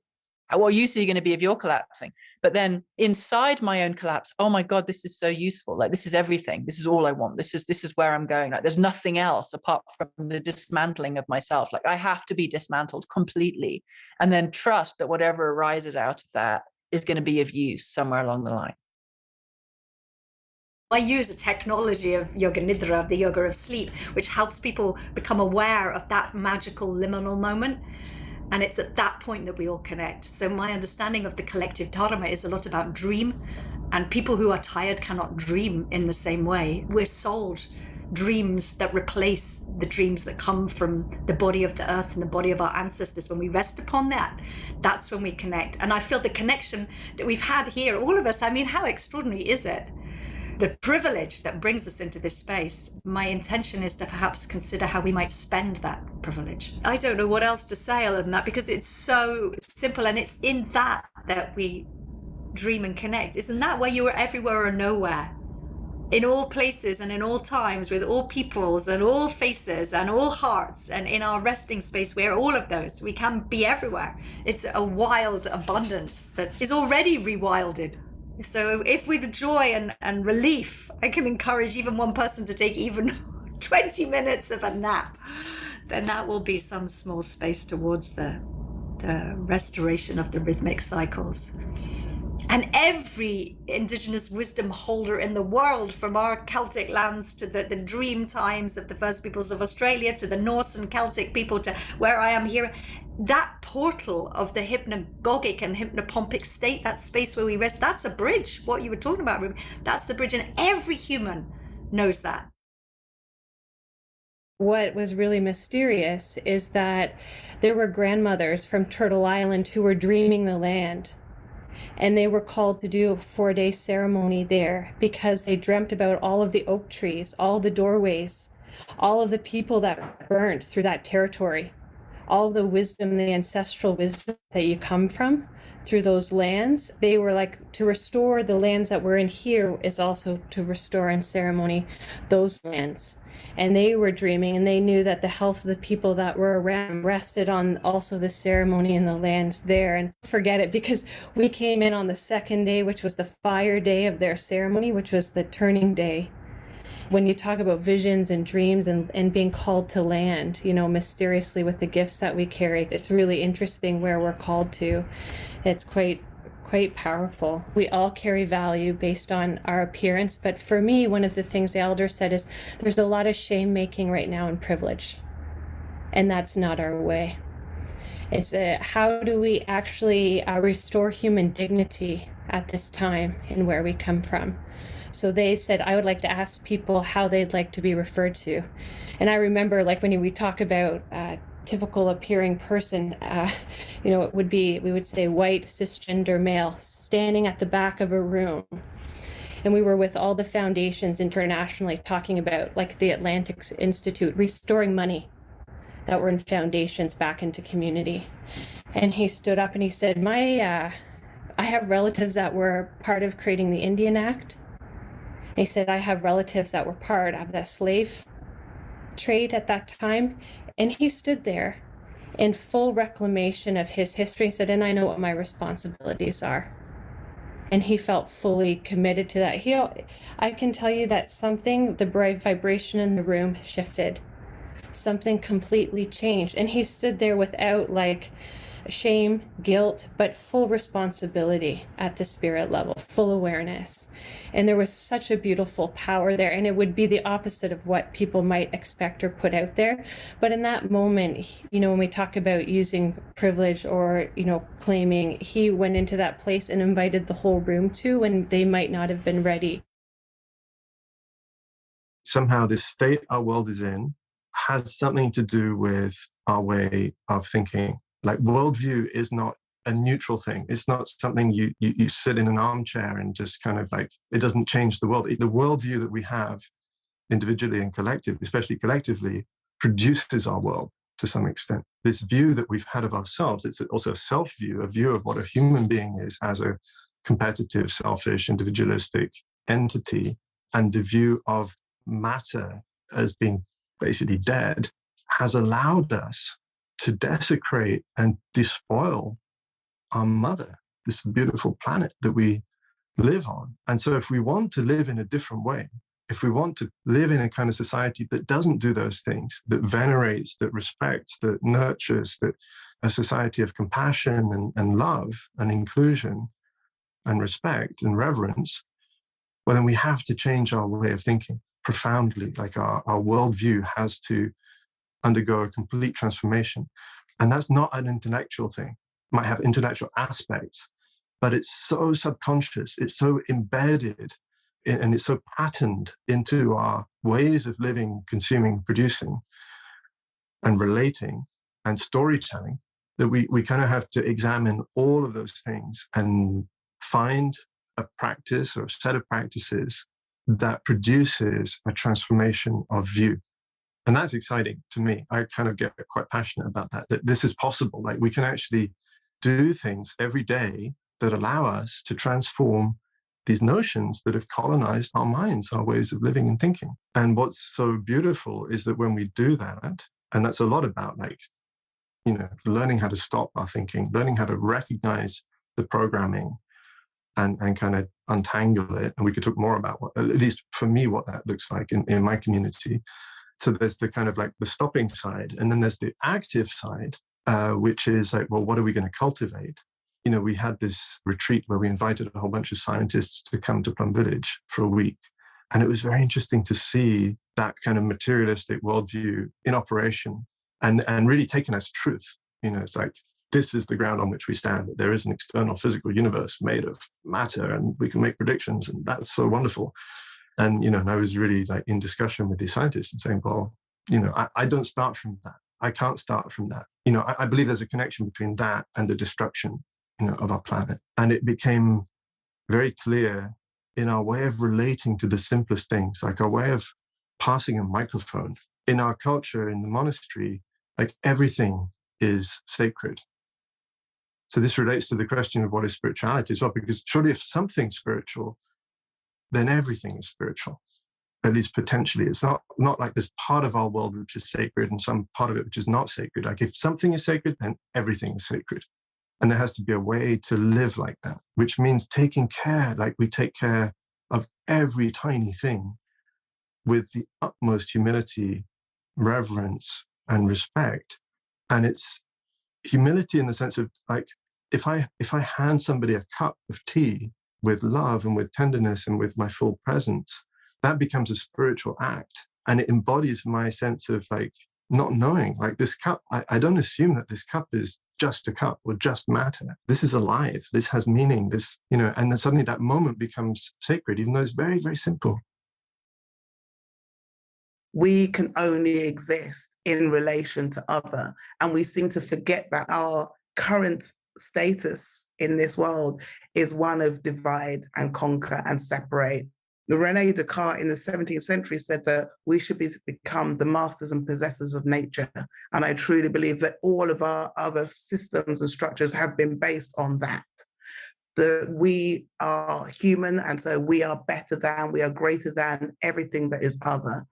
What use are you going to be if you're collapsing? But then inside my own collapse, oh my God, this is so useful. Like, this is everything. This is all I want. This is where I'm going. Like, there's nothing else apart from the dismantling of myself. Like, I have to be dismantled completely, and then trust that whatever arises out of that is going to be of use somewhere along the line. I use a technology of Yoga Nidra, of the yoga of sleep, which helps people become aware of that magical liminal moment. And it's at that point that we all connect. So my understanding of the collective Dharma is a lot about dream, and people who are tired cannot dream in the same way. We're sold dreams that replace the dreams that come from the body of the earth and the body of our ancestors. When we rest upon that, that's when we connect. And I feel the connection that we've had here, all of us, I mean, how extraordinary is it? The privilege that brings us into this space. My intention is to perhaps consider how we might spend that privilege. I don't know what else to say other than that, because it's so simple, and it's in that we dream and connect. Isn't that where you are everywhere or nowhere? in all places and in all times, with all peoples and all faces and all hearts, and in our resting space, we're all of those. We can be everywhere. It's a wild abundance that is already rewilded. So if with joy and relief, I can encourage even one person to take even 20 minutes of a nap, then that will be some small space towards the restoration of the rhythmic cycles. And every indigenous wisdom holder in the world, from our Celtic lands to the dream times of the first peoples of Australia, to the Norse and Celtic people, to where I am here, that portal of the hypnagogic and hypnopompic state, that space where we rest, that's a bridge. What you were talking about, Ruby, that's the bridge, and every human knows that. What was really mysterious is that there were grandmothers from Turtle Island who were dreaming the land. And they were called to do a 4-day ceremony there because they dreamt about all of the oak trees, all the doorways, all of the people that burnt through that territory, all of the wisdom, the ancestral wisdom that you come from through those lands. They were like, to restore the lands that we're in here is also to restore in ceremony those lands. And they were dreaming, and they knew that the health of the people that were around rested on also the ceremony and the lands there. And forget it, because we came in on the second day, which was the fire day of their ceremony, which was the turning day. When you talk about visions and dreams and being called to land, you know, mysteriously with the gifts that we carry, it's really interesting where we're called to. It's quite powerful. We all carry value based on our appearance, but for me, one of the things the elder said is there's a lot of shame making right now in privilege, and that's not our way. It's how do we actually restore human dignity at this time and where we come from? So they said, I would like to ask people how they'd like to be referred to. And I remember, like, when we talk about typical appearing person, you know, it would be, we would say white cisgender male standing at the back of a room. And we were with all the foundations internationally talking about, like the Atlantic Institute, restoring money that were in foundations back into community. And he stood up and he said, I have relatives that were part of creating the Indian Act. And he said, I have relatives that were part of the slave trade at that time. And he stood there in full reclamation of his history and said, and I know what my responsibilities are. And he felt fully committed to that. I can tell you that something, the bright vibration in the room shifted. Something completely changed. And he stood there without like shame, guilt, but full responsibility at the spirit level, full awareness. And there was such a beautiful power there. And it would be the opposite of what people might expect or put out there. But in that moment, you know, when we talk about using privilege or, you know, claiming, he went into that place and invited the whole room to when they might not have been ready. Somehow this state our world is in has something to do with our way of thinking. Like, worldview is not a neutral thing. It's not something you sit in an armchair and just kind of like, it doesn't change the world. The worldview that we have individually and collectively, especially collectively, produces our world to some extent. This view that we've had of ourselves, it's also a self-view, a view of what a human being is as a competitive, selfish, individualistic entity, and the view of matter as being basically dead has allowed us to desecrate and despoil our mother, this beautiful planet that we live on. And so if we want to live in a different way, if we want to live in a kind of society that doesn't do those things, that venerates, that respects, that nurtures, that a society of compassion and love and inclusion and respect and reverence, well, then we have to change our way of thinking profoundly. Like our worldview has to undergo a complete transformation. And that's not an intellectual thing. It might have intellectual aspects, but it's so subconscious, it's so embedded, and it's so patterned into our ways of living, consuming, producing, and relating, and storytelling, that we kind of have to examine all of those things and find a practice or a set of practices that produces a transformation of view. And that's exciting to me. I kind of get quite passionate about that this is possible. Like, we can actually do things every day that allow us to transform these notions that have colonized our minds, our ways of living and thinking. And what's so beautiful is that when we do that, and that's a lot about learning how to stop our thinking, learning how to recognize the programming and kind of untangle it. And we could talk more about at least for me, what that looks like in my community. So there's the kind of like the stopping side, and then there's the active side, which is like, well, what are we going to cultivate? We had this retreat where we invited a whole bunch of scientists to come to Plum Village for a week. And it was very interesting to see that kind of materialistic worldview in operation and really taken as truth. It's like, this is the ground on which we stand, that there is an external physical universe made of matter and we can make predictions. And that's so wonderful. And, and I was really like in discussion with these scientists and saying, well, I don't start from that. I can't start from that. I believe there's a connection between that and the destruction, of our planet. And it became very clear in our way of relating to the simplest things, like our way of passing a microphone. In our culture, in the monastery, like everything is sacred. So this relates to the question of what is spirituality as well, because surely if something's spiritual, then everything is spiritual, at least potentially. It's not like there's part of our world which is sacred and some part of it which is not sacred. Like if something is sacred, then everything is sacred. And there has to be a way to live like that, which means taking care, like we take care of every tiny thing with the utmost humility, reverence, and respect. And it's humility in the sense of like, if I hand somebody a cup of tea with love and with tenderness and with my full presence, that becomes a spiritual act. And it embodies my sense of like not knowing, like this cup, I don't assume that this cup is just a cup or just matter. This is alive. This has meaning. This, and then suddenly that moment becomes sacred, even though it's very, very simple. We can only exist in relation to other. And we seem to forget that our current status in this world is one of divide and conquer and separate. René Descartes in the 17th century said that we should become the masters and possessors of nature. And I truly believe that all of our other systems and structures have been based on that. That we are human, and so we are better than, we are greater than everything that is other.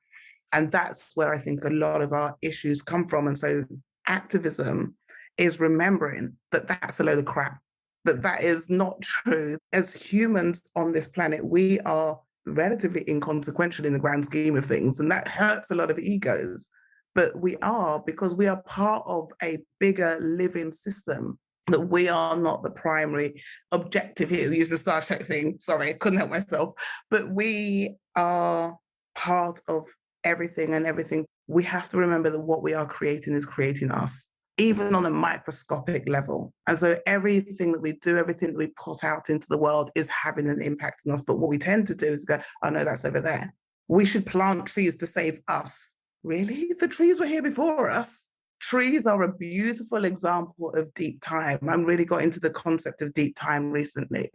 And that's where I think a lot of our issues come from. And so activism is remembering that that's a load of crap, that is not true. As humans on this planet, we are relatively inconsequential in the grand scheme of things, and that hurts a lot of egos. But we are, because we are part of a bigger living system, that we are not the primary objective here. Use the Star Trek thing, sorry, I couldn't help myself. But we are part of everything and everything. We have to remember that what we are creating is creating us, even on a microscopic level. And so everything that we do, everything that we put out into the world is having an impact on us. But what we tend to do is go, oh no, that's over there. We should plant trees to save us. Really? The trees were here before us. Trees are a beautiful example of deep time. I'm really got into the concept of deep time recently.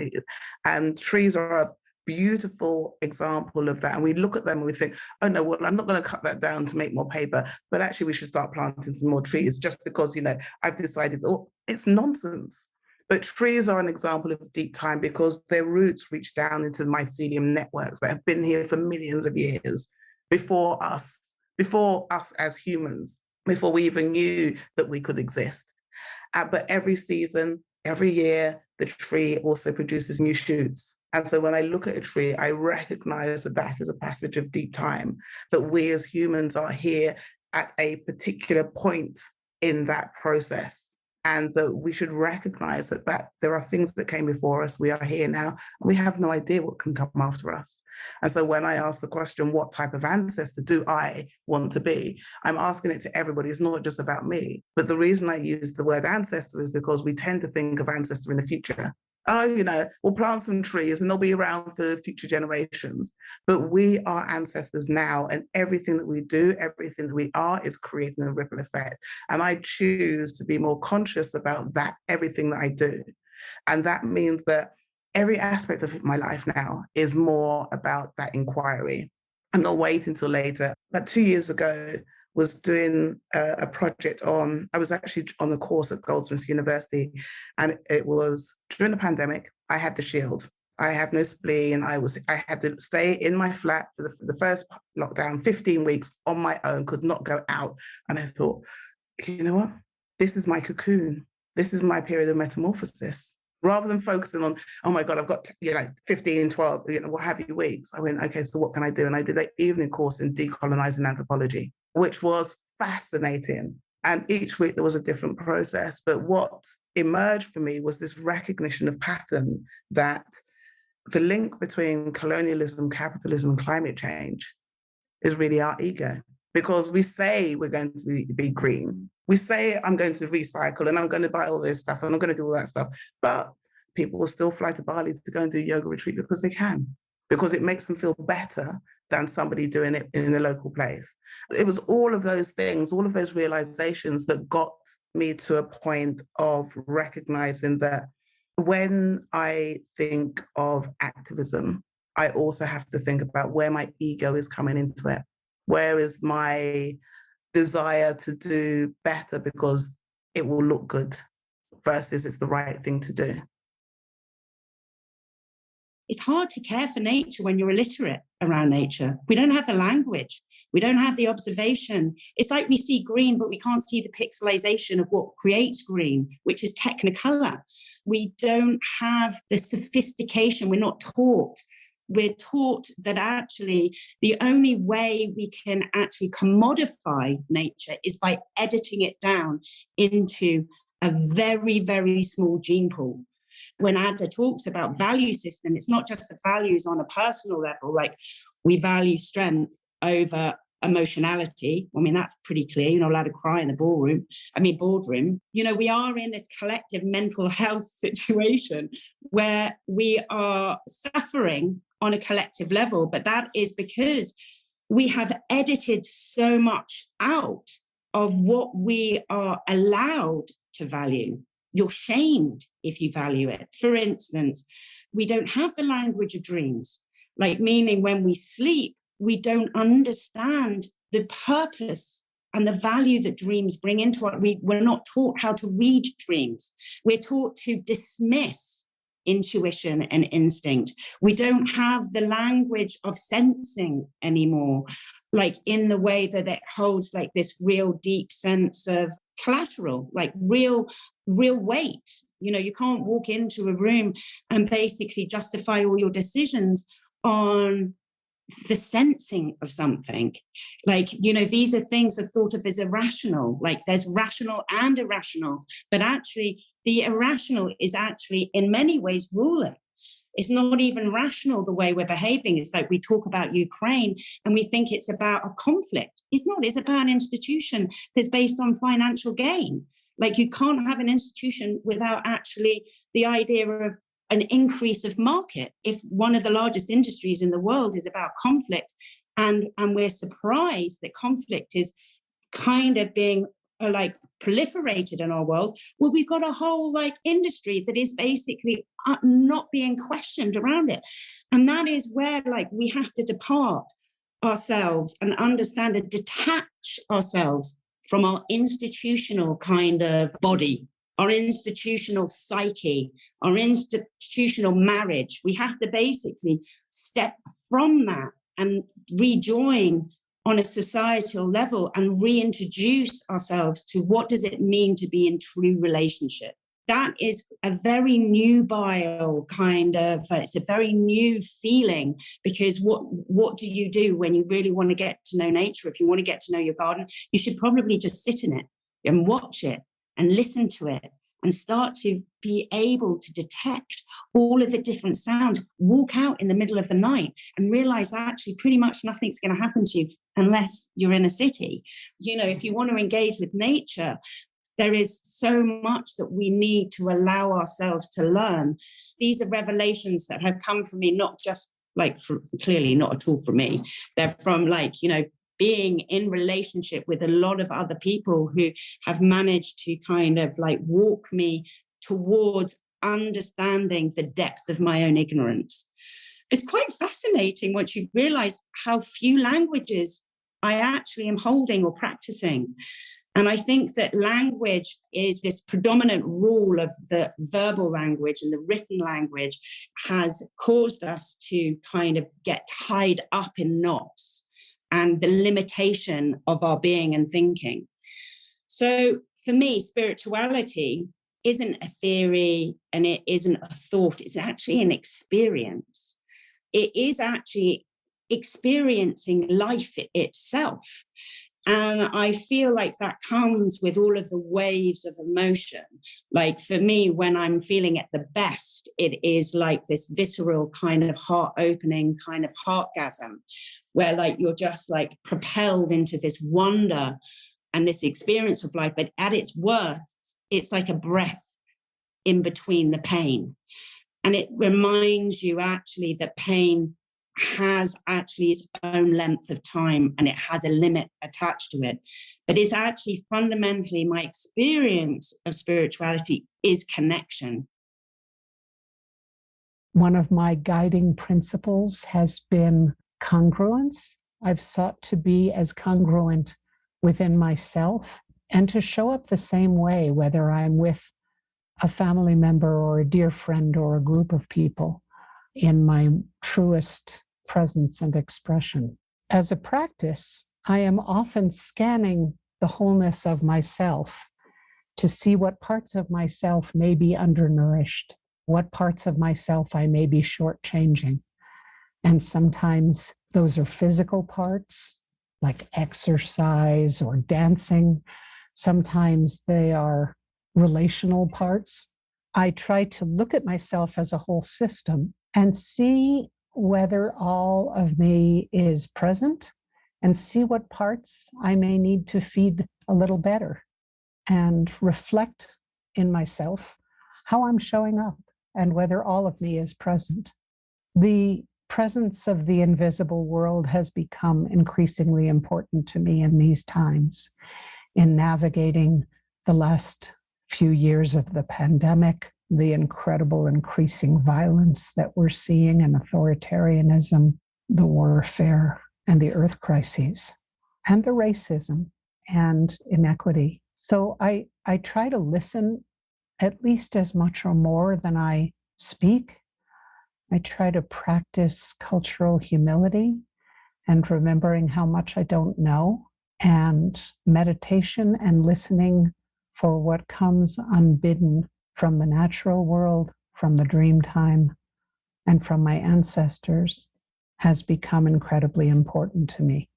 And trees are a beautiful example of that. And we look at them and we think, oh no, well, I'm not going to cut that down to make more paper, but actually we should start planting some more trees just because, I've decided, oh, it's nonsense. But trees are an example of deep time because their roots reach down into the mycelium networks that have been here for millions of years before us as humans, before we even knew that we could exist. But every season, every year, the tree also produces new shoots. And so when I look at a tree, I recognize that that is a passage of deep time, that we as humans are here at a particular point in that process. And that we should recognize that there are things that came before us. We are here now, and we have no idea what can come after us. And so when I ask the question, what type of ancestor do I want to be? I'm asking it to everybody. It's not just about me. But the reason I use the word ancestor is because we tend to think of ancestor in the future. Oh, we'll plant some trees and they'll be around for future generations. But we are ancestors now, and everything that we do, everything that we are is creating a ripple effect. And I choose to be more conscious about that, everything that I do. And that means that every aspect of my life now is more about that inquiry. I'm not waiting until later. About 2 years ago, was doing a project I was actually on the course at Goldsmiths University, and it was during the pandemic. I had the shield. I have no spleen. I had to stay in my flat for the first lockdown, 15 weeks on my own, could not go out. And I thought, you know what? This is my cocoon. This is my period of metamorphosis. Rather than focusing on, oh my God, I've got 15, 12, what have you weeks. I went, okay, so what can I do? And I did an evening course in decolonizing anthropology, which was fascinating. And each week there was a different process. But what emerged for me was this recognition of pattern, that the link between colonialism, capitalism, and climate change is really our ego. Because we say we're going to be green. We say I'm going to recycle and I'm going to buy all this stuff and I'm going to do all that stuff. But people will still fly to Bali to go and do a yoga retreat because they can, because it makes them feel better than somebody doing it in a local place. It was all of those things, all of those realizations that got me to a point of recognizing that when I think of activism, I also have to think about where my ego is coming into it. Where is my desire to do better because it will look good versus it's the right thing to do? It's hard to care for nature when you're illiterate around nature. We don't have the language. We don't have the observation. It's like we see green, but we can't see the pixelization of what creates green, which is technicolor. We don't have the sophistication. We're not taught. We're taught that actually the only way we can actually commodify nature is by editing it down into a very, very small gene pool. When Ada talks about value system, it's not just the values on a personal level, like we value strength over emotionality. I mean, that's pretty clear. You're not allowed to cry in the boardroom. We are in this collective mental health situation where we are suffering on a collective level, but that is because we have edited so much out of what we are allowed to value. You're shamed if you value it. For instance, we don't have the language of dreams, like meaning when we sleep, we don't understand the purpose and the value that dreams bring into it. We're not taught how to read dreams. We're taught to dismiss intuition and instinct. We don't have the language of sensing anymore, like in the way that it holds like this real deep sense of collateral, like real weight. You can't walk into a room and basically justify all your decisions on the sensing of something. These are things are thought of as irrational, like there's rational and irrational, but actually the irrational is actually in many ways ruling. It's not even rational the way we're behaving. It's like we talk about Ukraine and we think it's about a conflict. It's not. It's about an institution that's based on financial gain. Like you can't have an institution without actually the idea of an increase of market. If one of the largest industries in the world is about conflict, and we're surprised that conflict is kind of being proliferated in our world, well, we've got a whole industry that is basically not being questioned around it. And that is where we have to depart ourselves and understand and detach ourselves from our institutional kind of body, our institutional psyche, our institutional marriage. We have to basically step from that and rejoin on a societal level and reintroduce ourselves to what does it mean to be in true relationship. That is a very nubile kind of, it's a very new feeling, because what do you do when you really want to get to know nature? If you want to get to know your garden, you should probably just sit in it and watch it and listen to it and start to be able to detect all of the different sounds. Walk out in the middle of the night and realize that actually pretty much nothing's going to happen to you unless you're in a city. If you want to engage with nature, there is so much that we need to allow ourselves to learn. These are revelations that have come from me, not just clearly not at all from me. They're from being in relationship with a lot of other people who have managed to kind of walk me towards understanding the depth of my own ignorance. It's quite fascinating once you realize how few languages I actually am holding or practicing. And I think that language is this predominant rule of the verbal language, and the written language has caused us to kind of get tied up in knots and the limitation of our being and thinking. So for me, spirituality isn't a theory and it isn't a thought. It's actually an experience. It is actually experiencing life itself. And I feel like that comes with all of the waves of emotion. Like for me, when I'm feeling at the best, it is like this visceral kind of heart-opening kind of heartgasm, where like you're just like propelled into this wonder and this experience of life. But at its worst, it's like a breath in between the pain. And it reminds you actually that pain has actually its own length of time and it has a limit attached to it. But it's actually fundamentally my experience of spirituality is connection. One of my guiding principles has been congruence. I've sought to be as congruent within myself and to show up the same way, whether I'm with a family member or a dear friend or a group of people, in my truest presence and expression. As a practice, I am often scanning the wholeness of myself to see what parts of myself may be undernourished, what parts of myself I may be shortchanging. And sometimes those are physical parts, like exercise or dancing. Sometimes they are relational parts. I try to look at myself as a whole system and see whether all of me is present and see what parts I may need to feed a little better, and reflect in myself how I'm showing up and whether all of me is present. The presence of the invisible world has become increasingly important to me in these times, in navigating the last few years of the pandemic, the incredible increasing violence that we're seeing, and authoritarianism, the warfare and the earth crises, and the racism and inequity. So I try to listen at least as much or more than I speak. I try to practice cultural humility and remembering how much I don't know, and meditation and listening for what comes unbidden from the natural world, from the dream time, and from my ancestors has become incredibly important to me.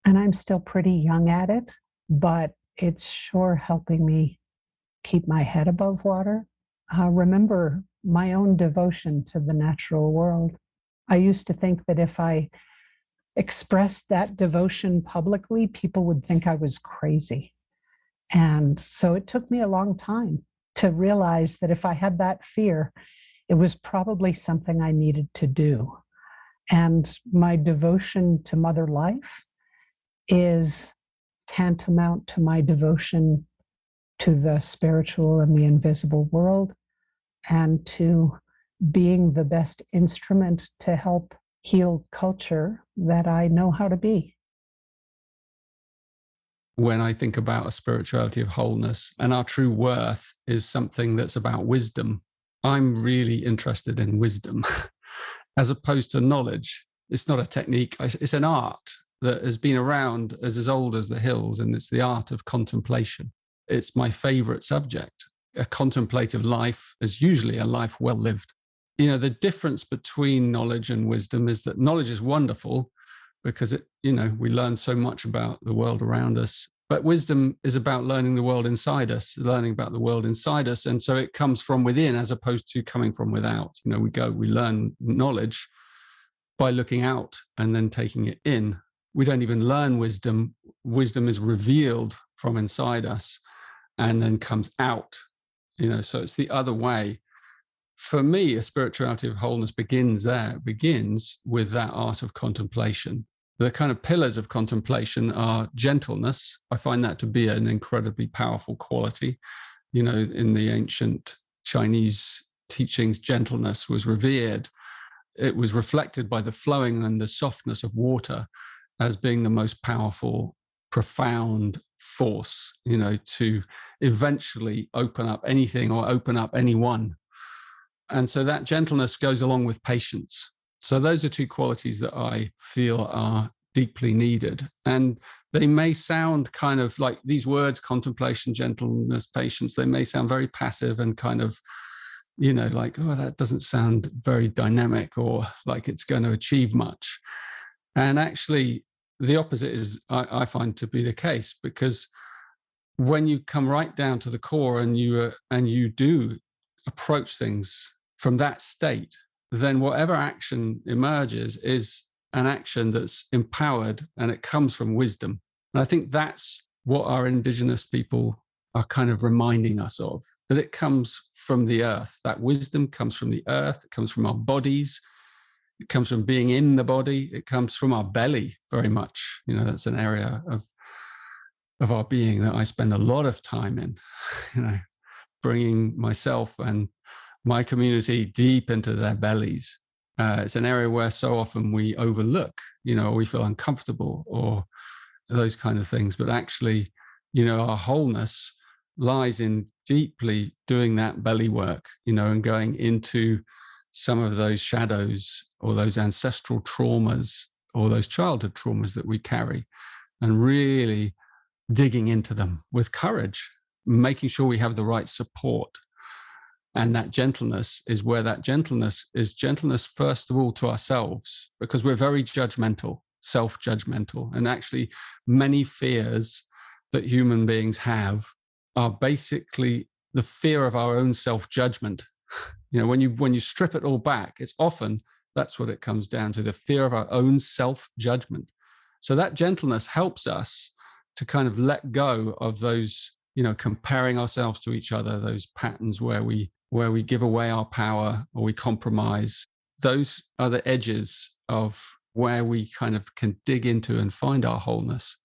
And I'm still pretty young at it, but it's sure helping me keep my head above water. Remember my own devotion to the natural world. I used to think that if I expressed that devotion publicly, people would think I was crazy. And so it took me a long time to realize that if I had that fear, it was probably something I needed to do. And my devotion to Mother Life is tantamount to my devotion to the spiritual and the invisible world, and to being the best instrument to help heal culture that I know how to be. When I think about a spirituality of wholeness, and our true worth is something that's about wisdom, I'm really interested in wisdom as opposed to knowledge. It's not a technique, it's an art that has been around as old as the hills, and it's the art of contemplation. It's my favorite subject. A contemplative life is usually a life well lived. You know, the difference between knowledge and wisdom is that knowledge is wonderful because we learn so much about the world around us. But wisdom is about learning the world inside us, learning about the world inside us. And so it comes from within as opposed to coming from without. We learn knowledge by looking out and then taking it in. We don't even learn wisdom. Wisdom is revealed from inside us and then comes out, so it's the other way. For me, a spirituality of wholeness begins there. It begins with that art of contemplation. The kind of pillars of contemplation are gentleness. I find that to be an incredibly powerful quality. In the ancient Chinese teachings, gentleness was revered. It was reflected by the flowing and the softness of water as being the most powerful, profound force, to eventually open up anything or open up anyone. And so that gentleness goes along with patience. So those are two qualities that I feel are deeply needed. And they may sound kind of like these words, contemplation, gentleness, patience, they may sound very passive and kind of, like, oh, that doesn't sound very dynamic or like it's going to achieve much. And actually, the opposite is, I find to be the case, because when you come right down to the core and you do approach things from that state, then whatever action emerges is an action that's empowered and it comes from wisdom. And I think that's what our indigenous people are kind of reminding us of, that it comes from the earth. That wisdom comes from the earth, it comes from our bodies, it comes from being in the body, it comes from our belly very much. That's an area of our being that I spend a lot of time in, bringing myself and my community deep into their bellies. It's an area where so often we overlook, we feel uncomfortable or those kind of things. But actually, our wholeness lies in deeply doing that belly work, and going into some of those shadows or those ancestral traumas or those childhood traumas that we carry, and really digging into them with courage, making sure we have the right support. And that gentleness is where that gentleness is gentleness, first of all, to ourselves, because we're very judgmental, self-judgmental. And actually, many fears that human beings have are basically the fear of our own self-judgment. When you strip it all back, it's often that's what it comes down to, the fear of our own self-judgment. So that gentleness helps us to kind of let go of those, comparing ourselves to each other, those patterns where we give away our power or we compromise. Those are the edges of where we kind of can dig into and find our wholeness.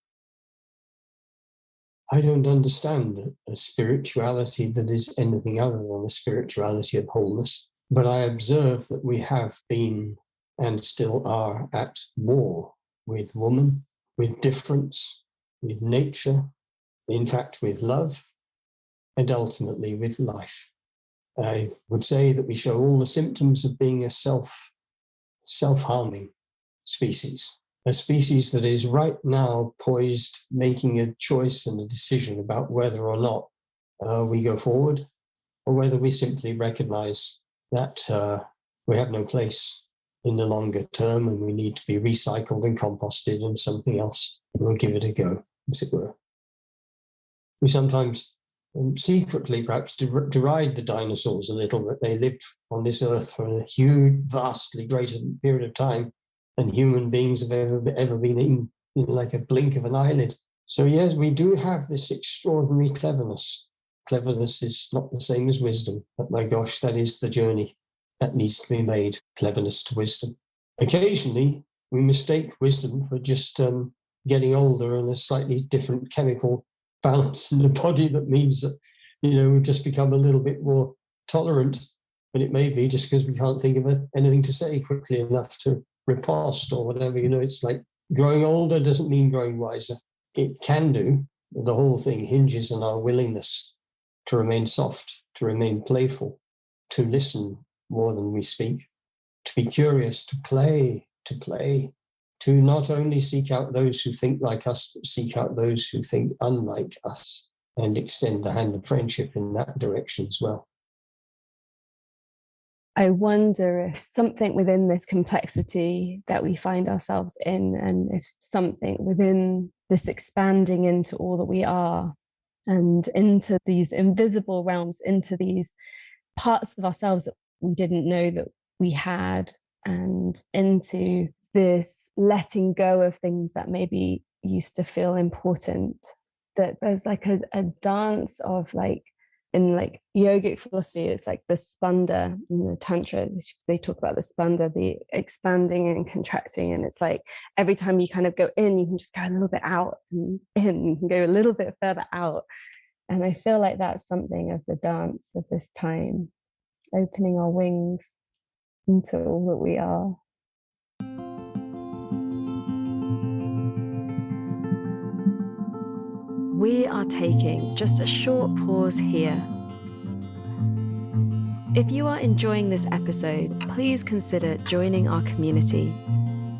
I don't understand a spirituality that is anything other than a spirituality of wholeness, but I observe that we have been and still are at war with woman, with difference, with nature, in fact, with love, and ultimately with life. I would say that we show all the symptoms of being a self-harming species, a species that is right now poised, making a choice and a decision about whether or not we go forward, or whether we simply recognize that we have no place in the longer term and we need to be recycled and composted and something else will give it a go, as it were. We sometimes secretly perhaps deride the dinosaurs a little, that they lived on this earth for a huge, vastly greater period of time than human beings have ever been in like a blink of an eyelid. So yes, we do have this extraordinary cleverness. Cleverness is not the same as wisdom, but my gosh, that is the journey that needs to be made, cleverness to wisdom. Occasionally, we mistake wisdom for just getting older and a slightly different chemical balance in the body that means that, we've just become a little bit more tolerant. But it may be just because we can't think of anything to say quickly enough to riposte or whatever. It's like growing older doesn't mean growing wiser. It can do. The whole thing hinges on our willingness to remain soft, to remain playful, to listen more than we speak, to be curious, to play, to not only seek out those who think like us, but seek out those who think unlike us, and extend the hand of friendship in that direction as well. I wonder if something within this complexity that we find ourselves in, and if something within this expanding into all that we are, and into these invisible realms, into these parts of ourselves that we didn't know that we had, and into this letting go of things that maybe used to feel important, that there's like a dance of like, in like yogic philosophy, it's like the spanda in the tantra, they talk about the spanda, the expanding and contracting, and it's like every time you kind of go in, you can just go a little bit out, and in, you can go a little bit further out. And I feel like that's something of the dance of this time, opening our wings into all that we are. we are taking just a short pause here. If you are enjoying this episode, please consider joining our community.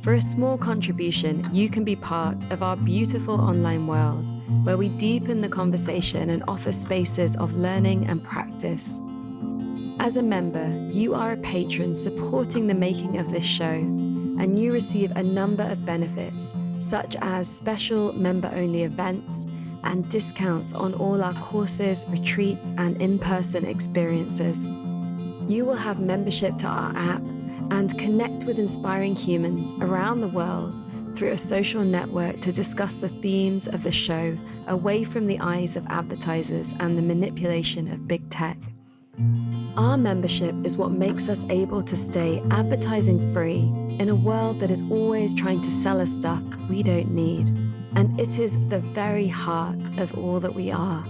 For a small contribution, you can be part of our beautiful online world, where we deepen the conversation and offer spaces of learning and practice. As a member, you are a patron supporting the making of this show, and you receive a number of benefits, such as special member-only events and discounts on all our courses, retreats, and in-person experiences. You will have membership to our app and connect with inspiring humans around the world through a social network to discuss the themes of the show away from the eyes of advertisers and the manipulation of big tech. Our membership is what makes us able to stay advertising free in a world that is always trying to sell us stuff we don't need. And it is the very heart of all that we are.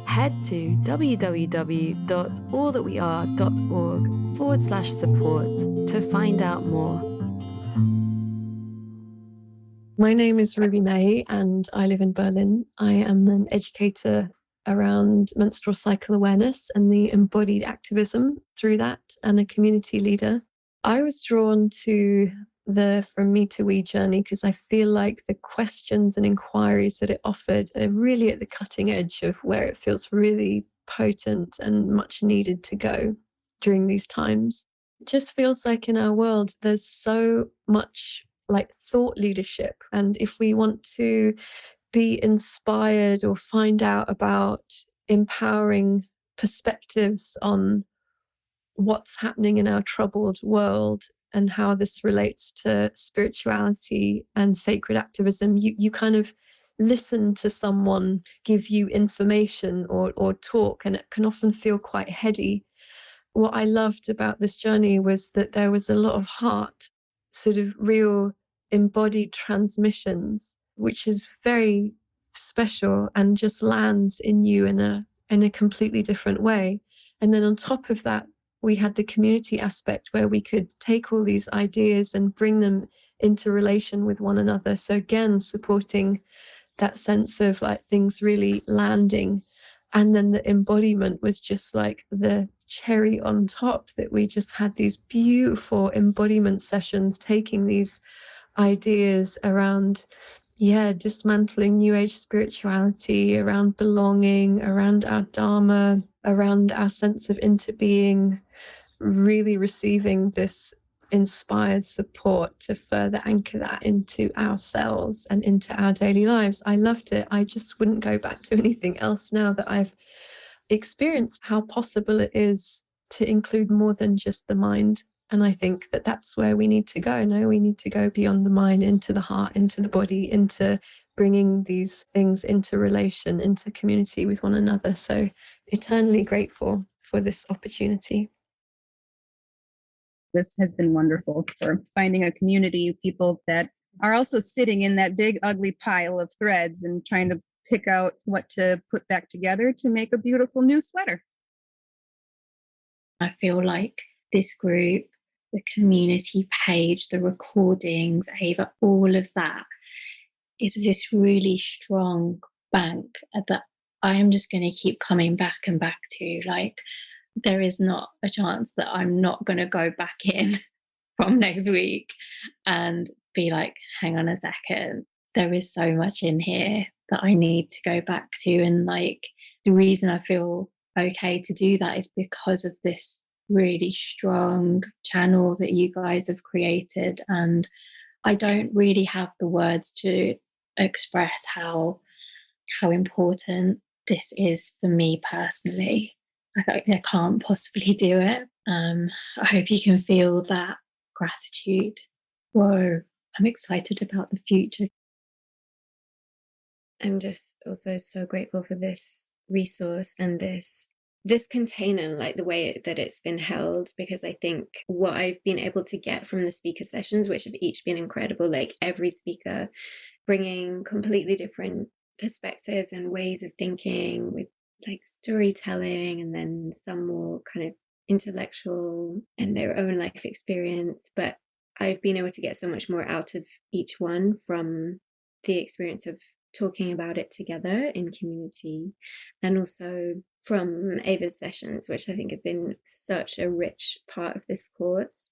Head to www.allthatweare.org/support to find out more. My name is Ruby May and I live in Berlin. I am an educator around menstrual cycle awareness and the embodied activism through that, and a community leader. I was drawn to the From Me to We journey because I feel like the questions and inquiries that it offered are really at the cutting edge of where it feels really potent and much needed to go during these times. It just feels like in our world there's so much like thought leadership, and if we want to be inspired or find out about empowering perspectives on what's happening in our troubled world and how this relates to spirituality and sacred activism, you kind of listen to someone give you information or talk, and it can often feel quite heady. What I loved about this journey was that there was a lot of heart, sort of real embodied transmissions, which is very special and just lands in you in a completely different way. And then on top of that, we had the community aspect where we could take all these ideas and bring them into relation with one another. So again, supporting that sense of like things really landing. And then the embodiment was just like the cherry on top, that we just had these beautiful embodiment sessions, taking these ideas around, dismantling New Age spirituality, around belonging, around our Dharma, around our sense of interbeing, really receiving this inspired support to further anchor that into ourselves and into our daily lives. I loved it. I just wouldn't go back to anything else now that I've experienced how possible it is to include more than just the mind. And I think that that's where we need to go. No, we need to go beyond the mind, into the heart, into the body, into bringing these things into relation, into community with one another. So eternally grateful for this opportunity. This has been wonderful for finding a community of people that are also sitting in that big, ugly pile of threads and trying to pick out what to put back together to make a beautiful new sweater. I feel like this group, the community page, the recordings, Ava, all of that is this really strong bank that I am just going to keep coming back and back to. Like, there is not a chance that I'm not going to go back in from next week and be like, hang on a second, there is so much in here that I need to go back to. And like, the reason I feel okay to do that is because of this really strong channel that you guys have created. And I don't really have the words to express how important this is for me personally. I can't possibly do it. I hope you can feel that gratitude. Whoa, I'm excited about the future. I'm just also so grateful for this resource and this container, like the way that it's been held, because I think what I've been able to get from the speaker sessions, which have each been incredible, like every speaker bringing completely different perspectives and ways of thinking with like storytelling, and then some more kind of intellectual and their own life experience. But I've been able to get so much more out of each one from the experience of talking about it together in community, and also from Ava's sessions, which I think have been such a rich part of this course.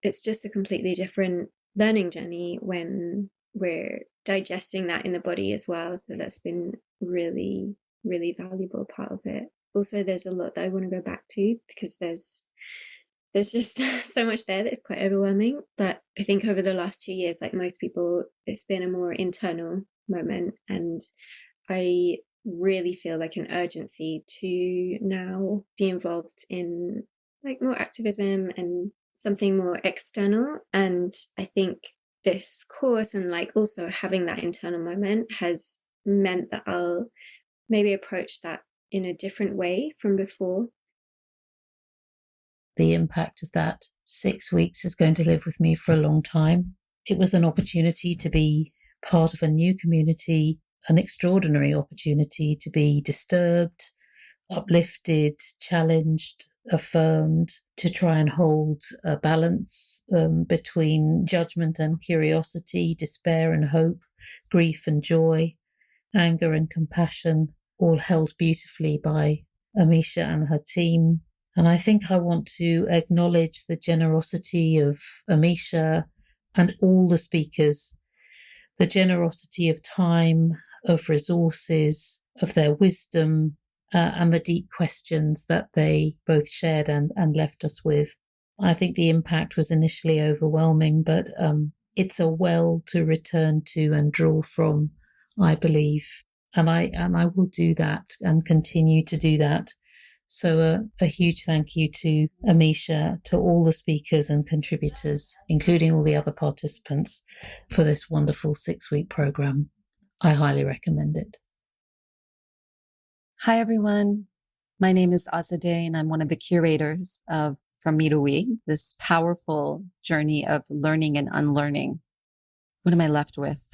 It's just a completely different learning journey when we're digesting that in the body as well. So that's been really, really valuable part of it. Also, there's a lot that I want to go back to, because there's just so much there that it's quite overwhelming. But I think over the last 2 years, like most people, it's been a more internal moment, and I really feel like an urgency to now be involved in like more activism and something more external. And I think this course and like also having that internal moment has meant that I'll maybe approach that in a different way from before. The impact of that 6 weeks is going to live with me for a long time. It was an opportunity to be part of a new community, an extraordinary opportunity to be disturbed, uplifted, challenged, affirmed, to try and hold a balance between judgment and curiosity, despair and hope, grief and joy, anger and compassion, all held beautifully by Amisha and her team. And I think I want to acknowledge the generosity of Amisha and all the speakers, the generosity of time, of resources, of their wisdom, and the deep questions that they both shared and left us with. I think the impact was initially overwhelming, but it's a well to return to and draw from, I believe. And I will do that and continue to do that. So a huge thank you to Amisha, to all the speakers and contributors, including all the other participants, for this wonderful 6-week program. I highly recommend it. Hi, everyone. My name is Azadeh, and I'm one of the curators of From Me to We, this powerful journey of learning and unlearning. What am I left with?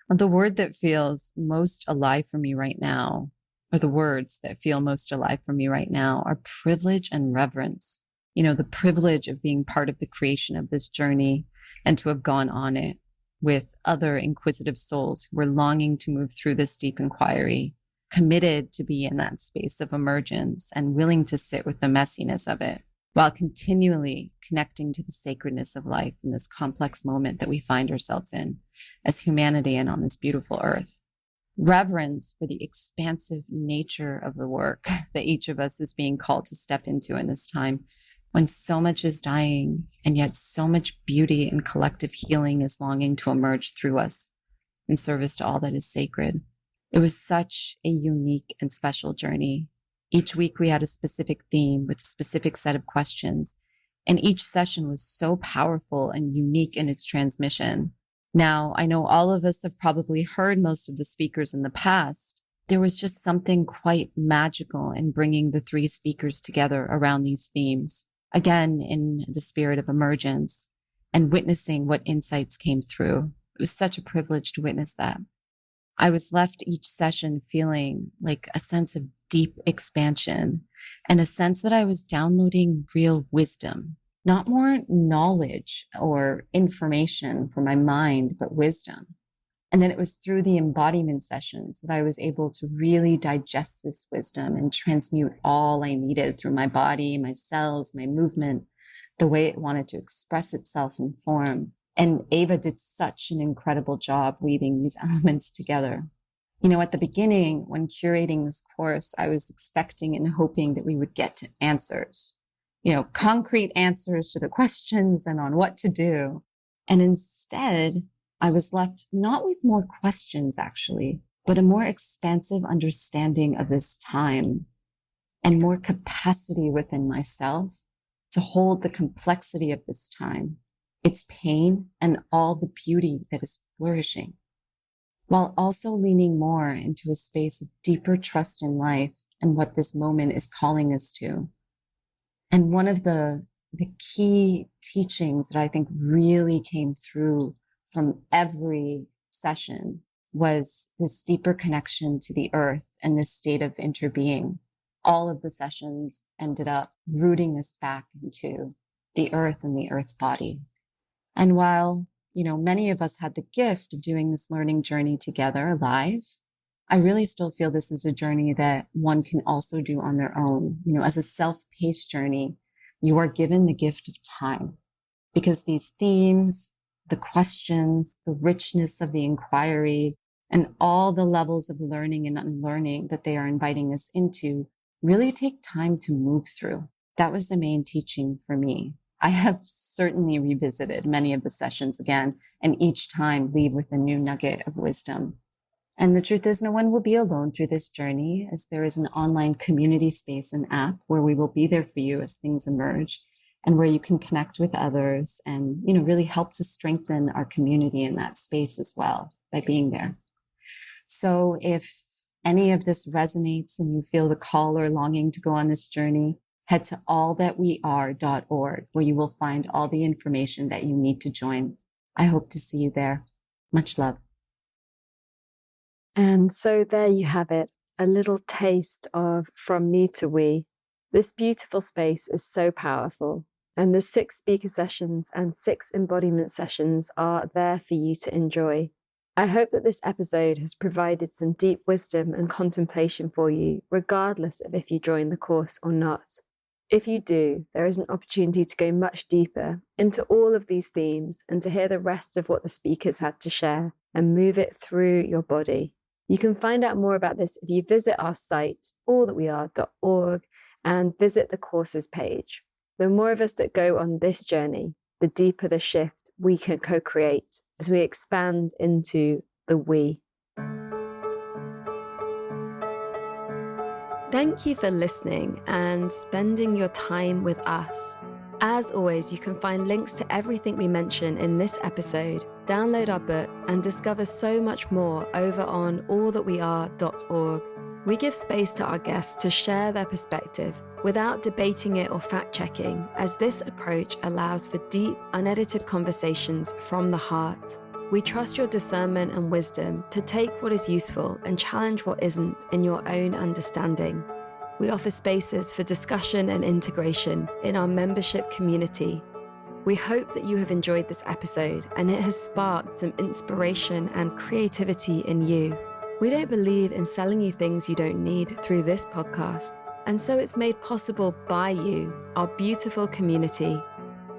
The word that feels most alive for me right now, or the words that feel most alive for me right now, are privilege and reverence. You know, the privilege of being part of the creation of this journey and to have gone on it with other inquisitive souls who were longing to move through this deep inquiry, committed to be in that space of emergence and willing to sit with the messiness of it, while continually connecting to the sacredness of life in this complex moment that we find ourselves in as humanity and on this beautiful earth. Reverence for the expansive nature of the work that each of us is being called to step into in this time, when so much is dying and yet so much beauty and collective healing is longing to emerge through us in service to all that is sacred. It was such a unique and special journey. Each week we had a specific theme with a specific set of questions, and each session was so powerful and unique in its transmission. Now, I know all of us have probably heard most of the speakers in the past. There was just something quite magical in bringing the 3 speakers together around these themes, again, in the spirit of emergence, and witnessing what insights came through. It was such a privilege to witness that. I was left each session feeling like a sense of deep expansion and a sense that I was downloading real wisdom, not more knowledge or information for my mind, but wisdom. And then it was through the embodiment sessions that I was able to really digest this wisdom and transmute all I needed through my body, my cells, my movement, the way it wanted to express itself in form. And Ava did such an incredible job weaving these elements together. You know, at the beginning, when curating this course, I was expecting and hoping that we would get to answers, you know, concrete answers to the questions and on what to do. And instead, I was left not with more questions, actually, but a more expansive understanding of this time and more capacity within myself to hold the complexity of this time, its pain, and all the beauty that is flourishing, while also leaning more into a space of deeper trust in life and what this moment is calling us to. And one of the key teachings that I think really came through from every session was this deeper connection to the earth and this state of interbeing. All of the sessions ended up rooting us back into the earth and the earth body. And while many of us had the gift of doing this learning journey together live. I really still feel this is a journey that one can also do on their own. As a self-paced journey, you are given the gift of time, because these themes, the questions, the richness of the inquiry, and all the levels of learning and unlearning that they are inviting us into really take time to move through. That was the main teaching for me. I have certainly revisited many of the sessions again, and each time leave with a new nugget of wisdom. And the truth is, no one will be alone through this journey, as there is an online community space and app where we will be there for you as things emerge, and where you can connect with others and, really help to strengthen our community in that space as well by being there. So if any of this resonates and you feel the call or longing to go on this journey, head to allthatweare.org, where you will find all the information that you need to join. I hope to see you there. Much love. And so there you have it, a little taste of From Me to We. This beautiful space is so powerful, and the 6 speaker sessions and 6 embodiment sessions are there for you to enjoy. I hope that this episode has provided some deep wisdom and contemplation for you, regardless of if you join the course or not. If you do, there is an opportunity to go much deeper into all of these themes and to hear the rest of what the speakers had to share and move it through your body. You can find out more about this if you visit our site, allthatweare.org, and visit the courses page. The more of us that go on this journey, the deeper the shift we can co-create as we expand into the we. Thank you for listening and spending your time with us. As always, you can find links to everything we mention in this episode, download our book, and discover so much more over on allthatweare.org. We give space to our guests to share their perspective without debating it or fact-checking, as this approach allows for deep, unedited conversations from the heart. We trust your discernment and wisdom to take what is useful and challenge what isn't in your own understanding. We offer spaces for discussion and integration in our membership community. We hope that you have enjoyed this episode and it has sparked some inspiration and creativity in you. We don't believe in selling you things you don't need through this podcast, and so it's made possible by you, our beautiful community.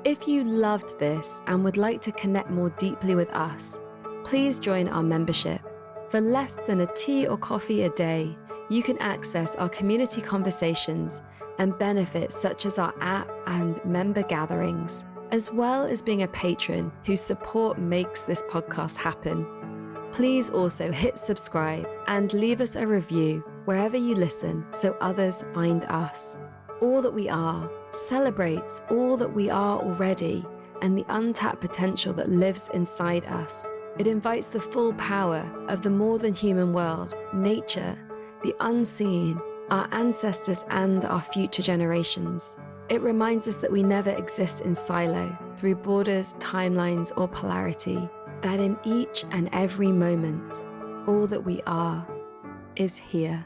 If you loved this and would like to connect more deeply with us, please join our membership. For less than a tea or coffee a day, you can access our community conversations and benefits such as our app and member gatherings, as well as being a patron whose support makes this podcast happen. Please also hit subscribe and leave us a review wherever you listen so others find us. All That We Are celebrates all that we are already and the untapped potential that lives inside us. It invites the full power of the more than human world, nature, the unseen, our ancestors and our future generations. It reminds us that we never exist in silo, through borders, timelines, or polarity, that in each and every moment, all that we are is here.